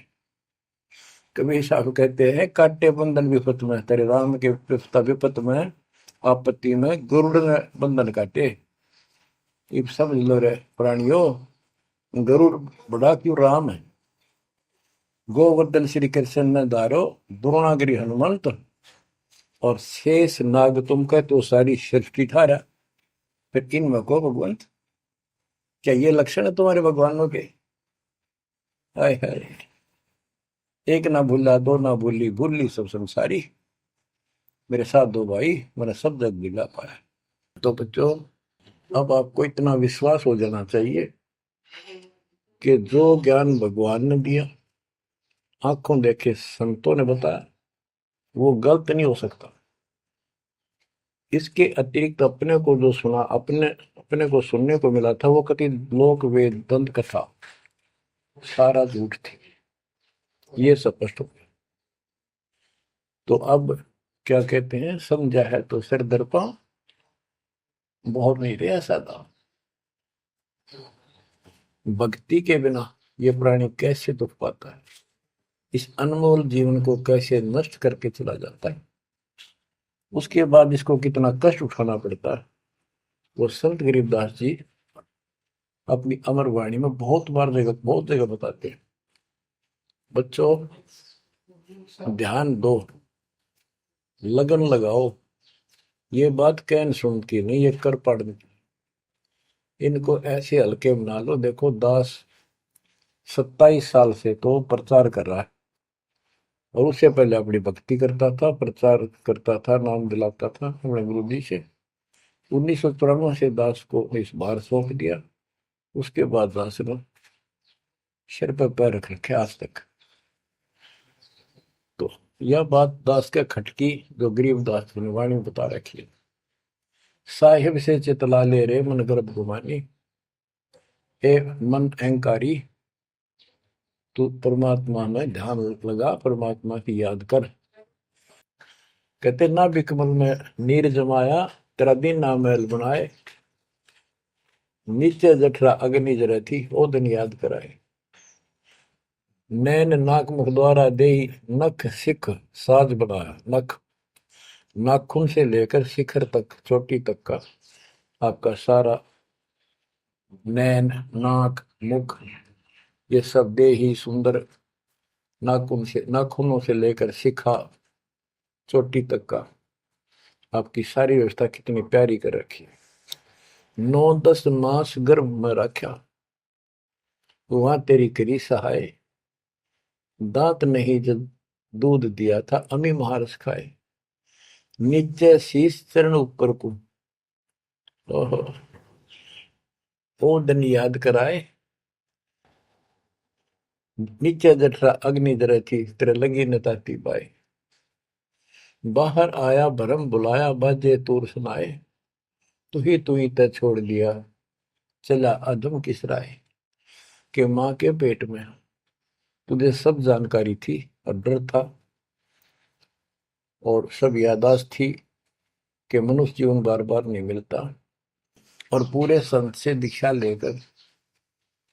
कबीर साहब कहते हैं, काटे बंधन विपत में, तेरे राम के विपत में, आपत्ति में गरुड़ ने बंधन काटे। इब समझ लो रे प्राणियों, गरुड़ बड़ा क्यों राम है। गोवर्धन श्री कृष्ण ने दारो, द्रोणागिरी हनुमंत, और शेष नाग तुम कहते हो सारी सृष्टि थारा, फिर इनमें को भगवंत, क्या ये लक्षण है तुम्हारे भगवानों के? हाय हाय, एक ना भूला दो ना भूली, भूली सब संसारी, मेरे साथ दो भाई, मैंने सब जग दिला पाया। तो बच्चों, अब आपको इतना विश्वास हो जाना चाहिए कि जो ज्ञान भगवान ने दिया, आंखों देखे संतों ने बताया, वो गलत नहीं हो सकता। इसके अतिरिक्त अपने को जो सुना, अपने अपने को सुनने को मिला था, वो कति लोक वेद दंत कथा सारा झूठ थी, ये स्पष्ट हो गया। तो अब क्या कहते हैं, समझा है तो सिर दर्पा, बहुत नहीं रे ऐसा था। भक्ति के बिना ये प्राणी कैसे दुख पाता है, इस अनमोल जीवन को कैसे नष्ट करके चला जाता है, उसके बाद इसको कितना कष्ट उठाना पड़ता है, वो संत गरीबदास जी अपनी अमर वाणी में बहुत जगह बताते हैं। बच्चों, ध्यान दो, लगन लगाओ, ये बात कहन सुन की नहीं, ये कर पढ़ने की। इनको ऐसे हल्के बना लो। देखो दास 27 साल से तो प्रचार कर रहा है, और उससे पहले अपनी भक्ति करता था, प्रचार करता था, नाम दिलाता था अपने गुरु जी से। 1994 से दास को इस बार सौंप दिया, उसके बाद दास ने सिर पर पैर रख रखे आज तक। तो यह बात दास के खटकी जो गरीब दास ने वाणी में बता रखी है। साहिब से चितला ले रे मन गर्भ गुमानी, ए मन अहंकारी, तू परमात्मा में ध्यान लगा, परमात्मा की याद कर। कहते ना बिकमल में नीर जमाया, तेरा दिन ना महल बनाए, नीचे जठरा अग्नि जरे थी, ओ दिन याद कराए। नैन नाक मुख द्वारा दे, नख सिख साज बनाया। नख, नाखून से लेकर शिखर तक, चोटी तक का आपका सारा नैन, नाक, मुख, ये सब दे ही सुंदर, नाखूनों से लेकर शिखा चोटी तक का आपकी सारी व्यवस्था कितनी प्यारी कर रखी है। 9-10 मास गर्भ में रखा, वहां तेरी करी सहाय, दांत नहीं जब दूध दिया था, अमी महारस खाए। नीचे शीश चरण ऊपर को, ओहो, वो दिन याद कराए। नीचे जठरा अग्नि जरे थी, तेरे लगी न ताती बाई। बाहर आया भरम बुलाया, बाजे तूर सुनाए, तू ही तय छोड़ दिया, चला अधम किस राय। के माँ के पेट में तुझे सब जानकारी थी, और डर था, और सब यादाश्त थी कि मनुष्य जीवन बार बार नहीं मिलता, और पूरे संत से दीक्षा लेकर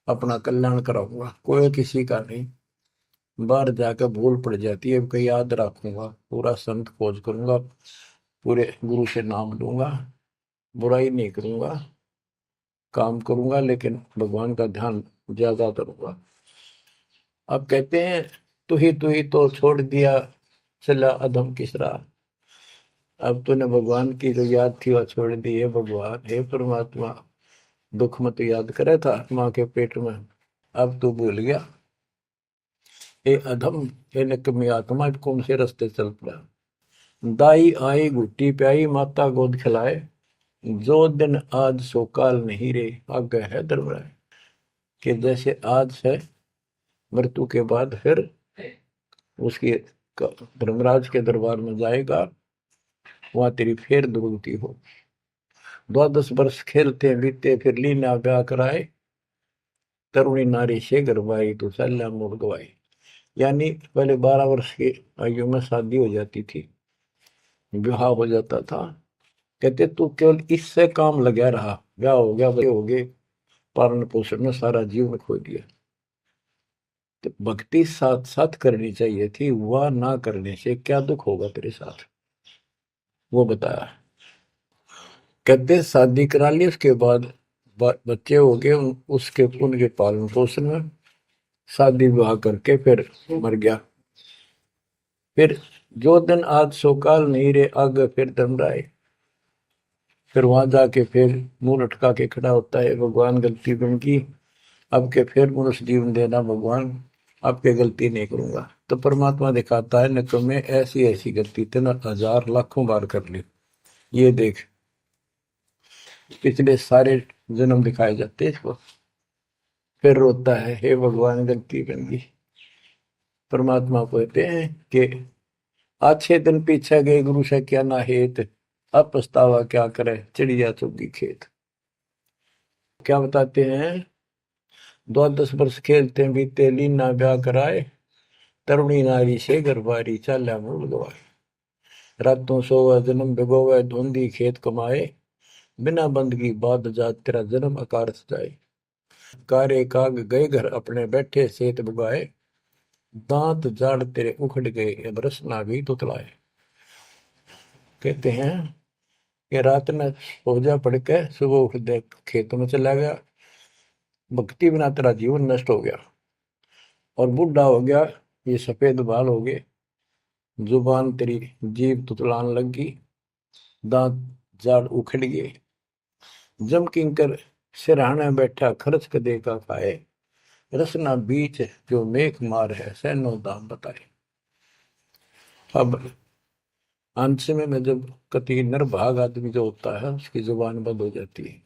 अपना कल्याण कराऊंगा, कोई किसी का नहीं। बाहर जाकर भूल पड़ जाती है, कहीं याद रखूंगा, पूरा संत खोज करूंगा, पूरे गुरु से नाम लूंगा, बुराई नहीं करूंगा, काम करूंगा, लेकिन भगवान का ध्यान ज्यादा करूंगा। अब कहते हैं तू ही तो छोड़ दिया, चला अधम किस राह। अब तूने भगवान की जो याद थी वह छोड़ दी है। भगवान, हे परमात्मा, दुख में तो याद करे था माँ के पेट में, अब तू भूल गया। ए अधम, हे निकम्मी आत्मा, कौन से रास्ते चल पड़ा। दाई आई घुट्टी प्याई, माता गोद खिलाए, जो दिन आज सो काल नहीं रे, आगे है दरबार। कि जैसे आज है, मृत्यु के बाद फिर उसकी धर्मराज के दरबार में जाएगा, वहां तेरी फिर दुर्गति हो। 12 वर्ष खेलते बीते, फिर लीना ब्याह कराए, तरुणी नारी से गरबाई, तो सल्ला मोड़ गवाई। यानी पहले 12 वर्ष की आयु में शादी हो जाती थी, विवाह हो जाता था। कहते तू केवल इससे काम लगा रहा, ब्याह हो गया, बच्चे हो गए, पालन पोषण में सारा जीवन खो दिया। तो भक्ति साथ साथ करनी चाहिए थी, वह ना करने से क्या दुख होगा तेरे साथ, वो बताया। कहते शादी करा ली, उसके बाद बच्चे हो गए, उसके उनके पालन पोषण में शादी विवाह करके फिर मर गया। फिर जो दिन आज सो काल नहीं रे आगे फिर धमराए। फिर वहां जाके फिर मुंह लटका के खड़ा होता है, भगवान गलती उनकी, अब के फिर मनुष्य जीवन देना भगवान, अब के गलती नहीं करूंगा। तो परमात्मा दिखाता है न तुम्हें ऐसी ऐसी गलती तेना हजार लाखों बार कर ली, ये देख पिछले सारे जन्म दिखाए जाते हैं इसको। फिर रोता है, हे भगवान गलती बन गई। परमात्मा को कहते हैं कि अच्छे दिन पीछे गए गुरु से क्या ना हेत, अब पछतावा क्या करे चिड़िया चुगी खेत। क्या बताते हैं, 10 वर्ष खेलते बीते लीना ब्याह कराए, तरुणी नारी से गरबारी चाल्या मूल गवाए। रातों सोवा जन्म भिगोवे धुंधी खेत कमाए, बिना बंदगी बाद जात तेरा जन्म अकारथ जाए। कारे काग गए घर अपने बैठे सेत बुगाए, दांत जाड़ तेरे उखड़ गए अब रस ना भी तुतलाए। कहते हैं कि रात में सो जा पड़ के सुबह उठ दे खेतों में चला गया, भक्ति बिना तेरा जीवन नष्ट हो गया, और बूढ़ा हो गया, ये सफेद बाल हो गए, जुबान तेरी जीभ तुतलान लगी, दांत जाड़ उखड़ गए। जम किंकर सिरहाने बैठा खर्च कदे का खाए, रसना बीच जो मेघ मार है सैनो दाम बताए। अब अंत में जब कति निर्भाग आदमी जो होता है उसकी जुबान बंद हो जाती है,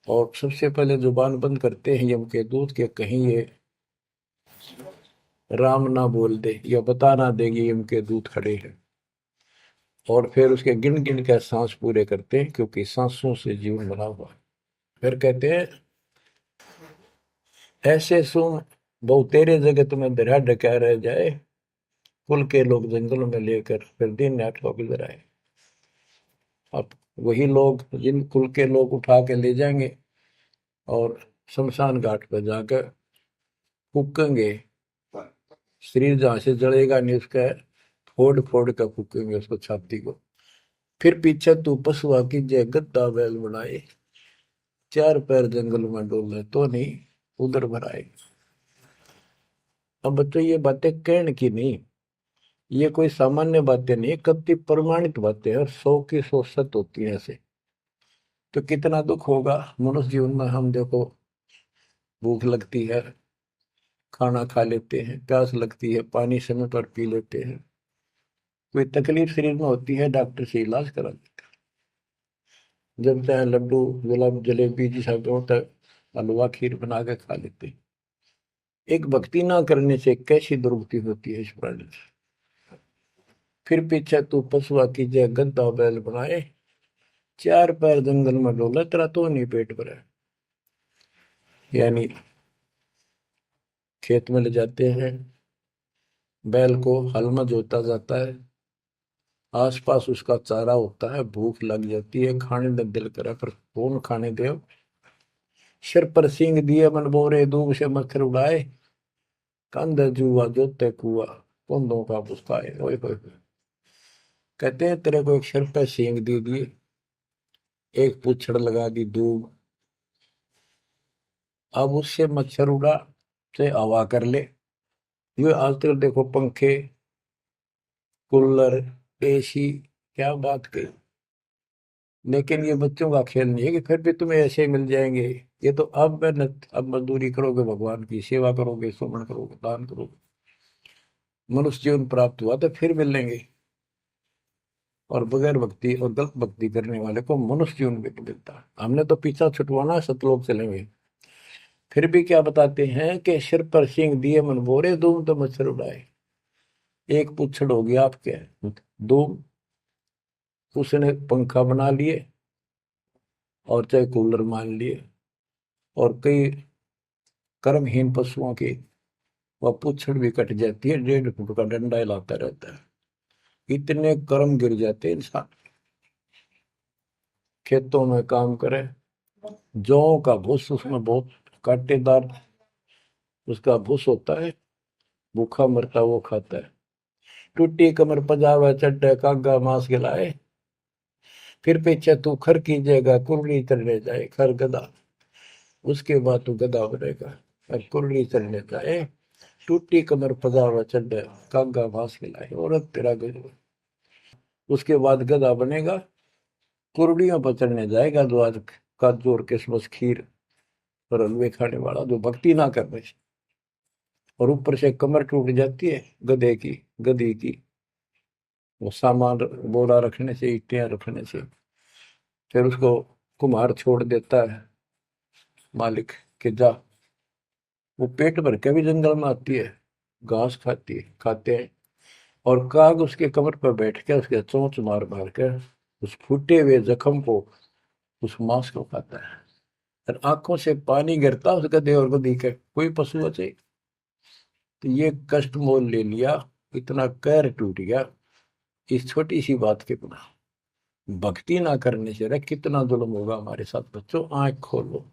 और सबसे पहले जुबान बंद करते हैं यम के दूत के कहीं ये राम ना बोल दे या बता ना देगी यम के दूत खड़े हैं। और फिर उसके गिन गिन के सांस पूरे करते हैं, क्योंकि सांसों से जीवन बना हुआ है। फिर कहते हैं ऐसे सुन बहु तेरे जगत में दरिया डका रह जाए, कुल के लोग जंगलों में लेकर फिर दिन नाट को गुजर आए। अब वही लोग जिन कुल के लोग उठा के ले जाएंगे और शमशान घाट पर जाकर फूकेंगे, शरीर जहां से जलेगा नहीं उसका फोड़ फोड़ कर फूकेंगे उसको छाती को। फिर पीछे तू पशुआ की जय गद्दा बैल बनाए, चार पैर जंगल में डोले तो नहीं उधर भराए। अब बच्चों ये बातें कहने की नहीं, ये कोई सामान्य बातें नहीं, कति प्रमाणित बातें हैं, और 100 की 100 सत्य होती है ऐसे। तो कितना दुख होगा मनुष्य जीवन में, हम देखो भूख लगती है खाना खा लेते हैं, प्यास लगती है पानी समय पर पी लेते हैं, कोई तकलीफ शरीर में होती है डॉक्टर से इलाज करा लेते हैं, जब चाहे लड्डू गुलाब जलेबी जी सब होता है हलवा खीर बना के खा लेते हैं। एक भक्ति ना करने से कैसी दुर्गति होती है इस प्राणी से। फिर पीछे तू पशुआ की जय गद्दा बैल बनाए, चार पैर जंगल में डोला तेरा तो नहीं पेट भरा। यानी खेत में ले जाते हैं बैल को, हल में जोता जाता है, आसपास उसका चारा होता है, भूख लग जाती है, खाने में दिल करे पर कौन खाने दे। सिर पर सींग दिए मन बोरे दूब से मच्छर उड़ाए, कंध जुआ जोते कुआ कुंदों का पुस्ताए। ओए होए होए। कहते हैं तेरे को एक सिर पर सींग दे दिए, एक पूछड़ लगा दी दूब, अब उससे मच्छर उड़ा से हवा कर ले। ये आजकल देखो पंखे कूलर एसी, क्या बात कही, लेकिन ये बच्चों का खेल नहीं है कि फिर भी तुम्हें ऐसे मिल जाएंगे। ये तो अब मेहनत, अब मजदूरी करोगे, भगवान की सेवा करोगे, सुमन करोगे, दान करोगे, मनुष्य जीवन प्राप्त हुआ तो फिर मिलेंगे। और बगैर भक्ति और गलत भक्ति करने वाले को मनुष्य जीवन भी नहीं मिलता। हमने तो पीछा छुटवाना, सतलोक चलेंगे। फिर भी क्या बताते हैं कि सिर पर सींग दिए मन बोरे दूम तो मच्छर उड़ाए। एक पुच्छड़ हो गया आपके दूम, उसने पंखा बना लिए और चाहे कूलर मान लिए, और कई कर्महीन पशुओं की वह पुच्छड़ भी कट जाती है, 1.5 फुट का डंडा हिलाता रहता है। इतने कर्म गिर जाते हैं इंसान। खेतों में काम करे, जौ का भूस उसमें बहुत कांटेदार उसका भूस होता है, भूखा मरता वो खाता है। टूटी कमर पजावा चड्डे कागा मांस खिलाए, फिर पीछे तू खर कीजिएगा कुर्री चलने जाए खर गधा, उसके बाद तू गधा बनेगा और कुर्री चलने जाए। टूटी कमर पजावा चढ़ कागा भास खिलाए, और तेरा गजब। उसके बाद गधा बनेगा, कुर्डियों पर चढ़ने जाएगा, जो आज काजू और किशमिश खीर और हलवे खाने वाला, जो भक्ति ना कर रहे, और ऊपर से कमर टूट जाती है गधे की, गधी की, वो सामान बोरा रखने से, ईंटें रखने से। फिर उसको कुम्हार छोड़ देता है मालिक के जा, वो पेट भर के भी जंगल में आती है, घास खाती है, खाते हैं, और काग उसके कमर पर बैठ के उसके चोंच मार मार कर उस फूटे हुए जख्म को, उस मांस को खाता है। और आंखों से पानी गिरता उस गधे और गधी के, कोई पशु बचे। तो ये कष्ट मोल ले लिया, इतना कहर टूट गया इस छोटी सी बात के बिना। भक्ति ना करने से रे कितना जुल्म होगा हमारे साथ। बच्चों आंख खोलो,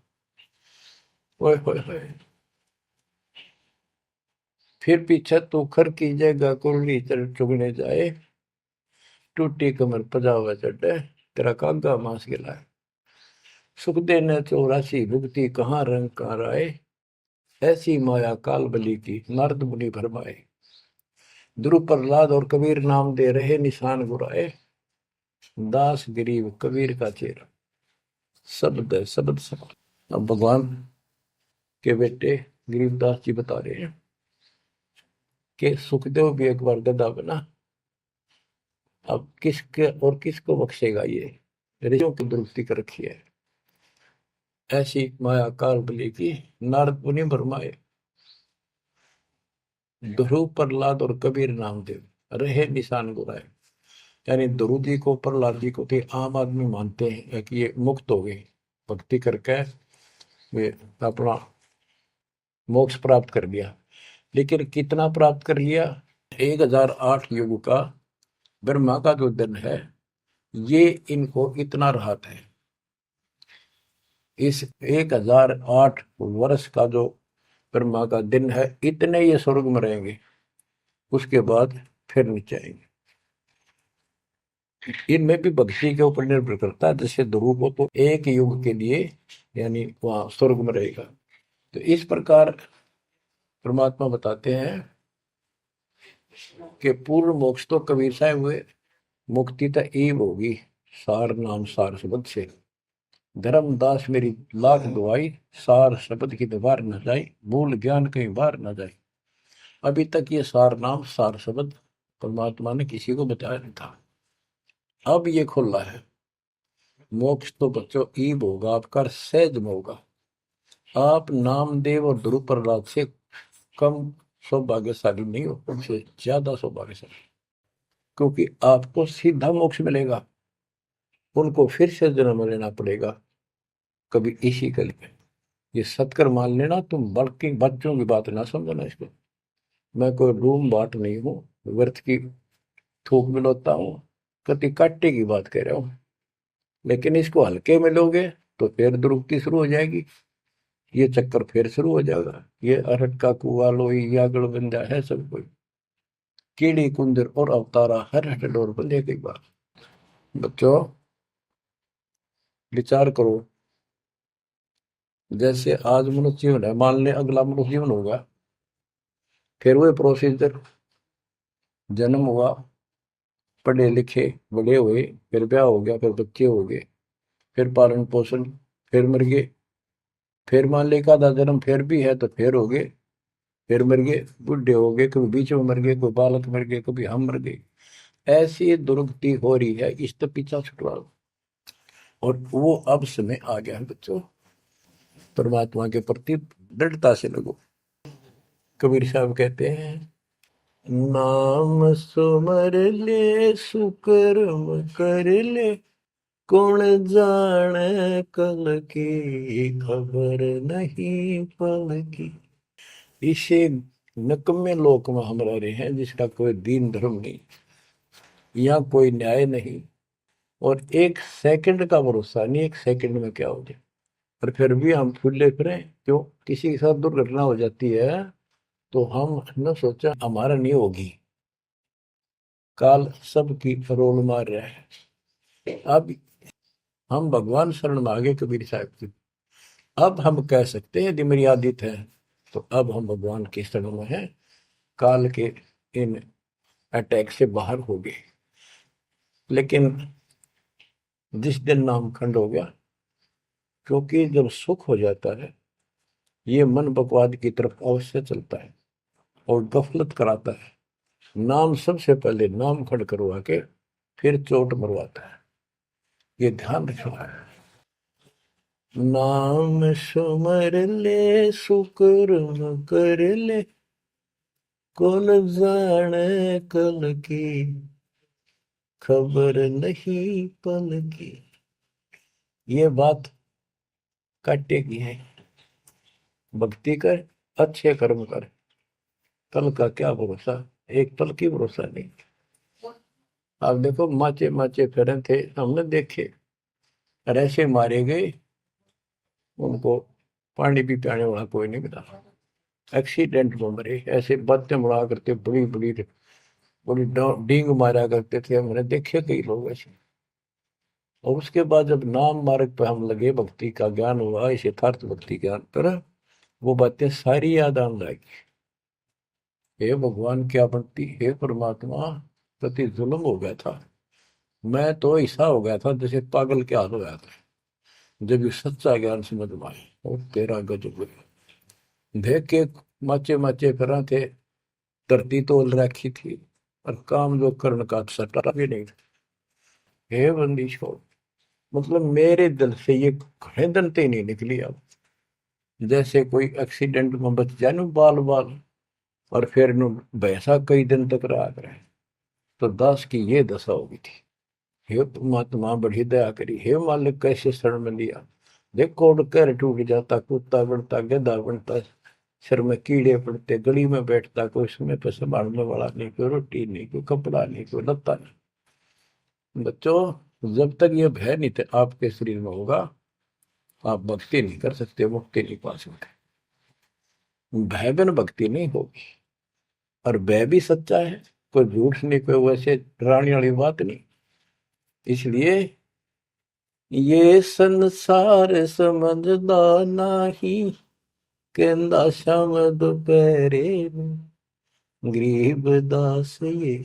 ओए होए होए। फिर पीछे तो खर की जगह कुरली चुगने जाए, टूटी कमर पजावा चढ़े, तेरा कागा मांस गिलाए। सुख देने 84 भुगती कहाँ रंग कहाँ राय, ऐसी माया काल बली की नारद मुनि भरमाए। ध्रुव प्रहलाद और कबीर नाम दे रहे निशान गुराए, दास गरीब कबीर का चेहरा। शब्द है, शब्द शब्द। अब भगवान के बेटे गरीबदास जी बता रहे हैं कि सुखदेव भी एक बार गधा बना, अब किसके और किसको बख्शेगा ये, ऋषियों की दुरुस्ती कर रखी है। ऐसी माया काल बली की नारद मुनि भरमाए। ध्रुव प्रहलाद और कबीर नामदेव रहे निशान गुराए। यानी ध्रुव जी को, प्रहलाद जी को थे आम आदमी मानते हैं कि ये मुक्त हो गए, भक्ति करके वे अपना मोक्ष प्राप्त कर लिया। लेकिन कितना प्राप्त कर लिया? 1008 युग का ब्रह्मा का जो दिन है, ये इनको इतना राहत है। इस 1008 वर्ष का जो ब्रह्मा का दिन है, इतने ये स्वर्ग में रहेंगे, उसके बाद फिर नीचे आएंगे। इनमें भी भक्ति के ऊपर निर्भर करता है। जैसे ध्रुव को तो एक युग के लिए यानी वहां स्वर्ग में रहेगा। तो इस प्रकार परमात्मा बताते हैं कि पूर्ण मोक्ष तो कबीर साहब हुए, मुक्ति तो ईब होगी सार नाम सार शब्द से। धर्मदास मेरी लाख दुआई, सार शब्द की दीवार न जाए, मूल ज्ञान कहीं बाहर न जाए। अभी तक ये सार नाम सार शब्द परमात्मा ने किसी को बताया नहीं था, अब ये खुला है। मोक्ष तो बच्चों ईब होगा आपका, सहज में होगा। आप नामदेव और ध्रुव प्रहलाद से कम सौभाग्यशाली नहीं हो, उनसे ज्यादा सौभाग्यशाली, क्योंकि आपको सीधा मोक्ष मिलेगा, उनको फिर से जन्म लेना पड़ेगा कभी इसी कल में। ये सत्कर मान लेना तुम, बल्कि बच्चों की बात ना समझना इसको। मैं कोई रूम बाट नहीं हूँ, व्यर्थ की थूक मिलोता हूँ, कति काटे की बात कह रहा हूँ। लेकिन इसको हल्के में लोगे तो फिर दुरुक्ति शुरू हो जाएगी, ये चक्कर फिर शुरू हो जाएगा। ये अरहट का कुआ लोई यागड़ बंदा है सब कोई, कीड़ी कुंदर और अवतारा हर हट डोर बंदे की बात। बच्चों विचार करो, जैसे आज मनुष्य जीवन है, मान ले अगला मनुष्य जीवन होगा, फिर वही प्रोसीजर, जन्म हुआ, पढ़े लिखे बड़े हुए, फिर ब्याह हो गया, फिर बच्चे हो गए, फिर पालन पोषण, फिर मर गए, फिर मान ले का जन्म फिर भी है तो फिर हो गए, फिर मर गए, बूढ़े हो गए, कभी बीच में मर गए, कोई बालक मर गए, कभी हम मर गए। ऐसी दुर्गति हो रही है, इस तो पीछा छुटवा। और वो अब समय आ गया है बच्चों, परमात्मा के प्रति दृढ़ता से लगो। कबीर साहब कहते हैं, नाम सुमर ले सुकर्म कर ले, कौन जाने कल की खबर नहीं पल की। इसे नकम्मे लोक में हम रह रहे हैं, जिसका कोई दीन धर्म नहीं, यहाँ कोई न्याय नहीं, और एक सेकंड का भरोसा नहीं, एक सेकंड में क्या हो जाए। और फिर भी हम फूले फिरे, क्यों? किसी के साथ दुर्घटना हो जाती है तो हम न सोचा हमारा नहीं होगी, काल सबकी रोल मार रहा है। अब हम भगवान शरण मांगे कबीर साहब की, अब हम कह सकते हैं यदि मेरी आदित है, तो अब हम भगवान की शरण में हैं। काल के इन अटैक से बाहर हो गए। लेकिन जिस दिन नामखंड हो गया, क्योंकि जब सुख हो जाता है ये मन बकवाद की तरफ अवश्य चलता है और गफलत कराता है। नाम सबसे पहले नाम खड़ करवा के फिर चोट मरवाता है, ये ध्यान रखना है। नाम सुमर ले सुकर्म कर ले, कौन जाने कल की, खबर नहीं पल की। ये बात काटेगी है। भक्ति कर, अच्छे कर्म कर, कल का क्या भरोसा, एक पल की भरोसा नहीं। आप देखो माचे माचे फिरे थे, हमने देखे, और ऐसे मारे गए उनको पानी भी पियाने वाला कोई नहीं मिला। एक्सीडेंट में मरे, ऐसे बातें बड़ा करते, बड़ी बड़ी बड़ी डींग मारा करते थे, हमने देखे कई लोग ऐसे। और उसके बाद जब नाम मार्ग पर हम लगे, भक्ति का ज्ञान हुआ, इस यथार्थ भक्ति ज्ञान पर, वो बातें सारी याद आने लगी। हे भगवान क्या बनती, हे परमात्मा, प्रति जुल्म हो गया था। मैं तो ऐसा हो गया था जैसे पागल के हाल हो गया था, जब ये सच्चा ज्ञान समझ में आए। और तेरा गजब देख के माचे माचे करा थे, धरती तोल रखी थी, और काम जो कर्ण का सटा भी नहीं था। हे बंदी छोड़, मतलब मेरे दिल से ये घने दंते नहीं निकली। अब जैसे कोई एक्सीडेंट में बच जाए ना बाल बाल, और फिर नु भैंसा कई दिन तक रहा करे, तो दास की ये दशा होगी थी। हे परमात्मा बड़ी दया करी, हे मालिक कैसे शरण में लिया। देखो कर टूट जाता, कुत्ता बनता, गधा बनता, सिर में कीड़े पड़ते, गली में बैठता, कोई समय पर संभालने वाला नहीं, कोई रोटी नहीं, कोई कपड़ा नहीं, कोई लत्ता नहीं। बच्चों, जब तक ये भय नहीं थे आपके शरीर में होगा, आप भक्ति नहीं कर सकते, मुक्ति नहीं पा सकते। भय बिन भक्ति नहीं होगी। और भय भी सच्चा है, कोई झूठ नहीं, कोई वैसे डराने वाली बात नहीं। इसलिए ये संसार समझदा नहीं, कहंदा शाम दोपहरे में, गरीब दास ये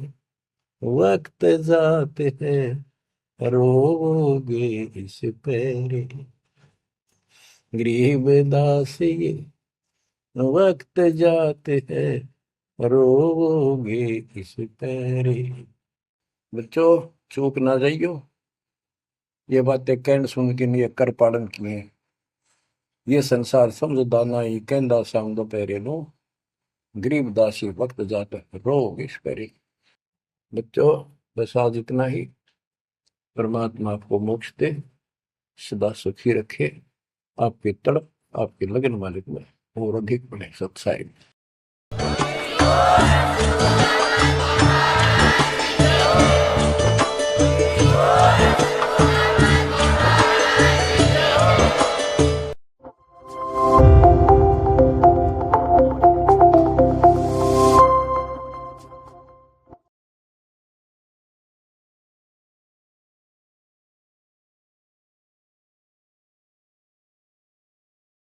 वक्त जाते है, रोगे इस पैरे। गरीब दास ये वक्त जाते हैं, रोगे इस पैरे। बच्चों, चूक ना जाइयो, ये बातें कहन सुन के नहीं, कर पालन किए। ये संसार समझदा नहीं, कहंदा शाम दोपहरे नो, गरीब दासी वक्त जाता है, रोग इस पैरे। बच्चों, बस आज इतना ही। परमात्मा आपको मोक्ष दे, सदा सुखी रखे, आपकी तड़प, आपकी लगन मालिक में और अधिक बने सत्साई।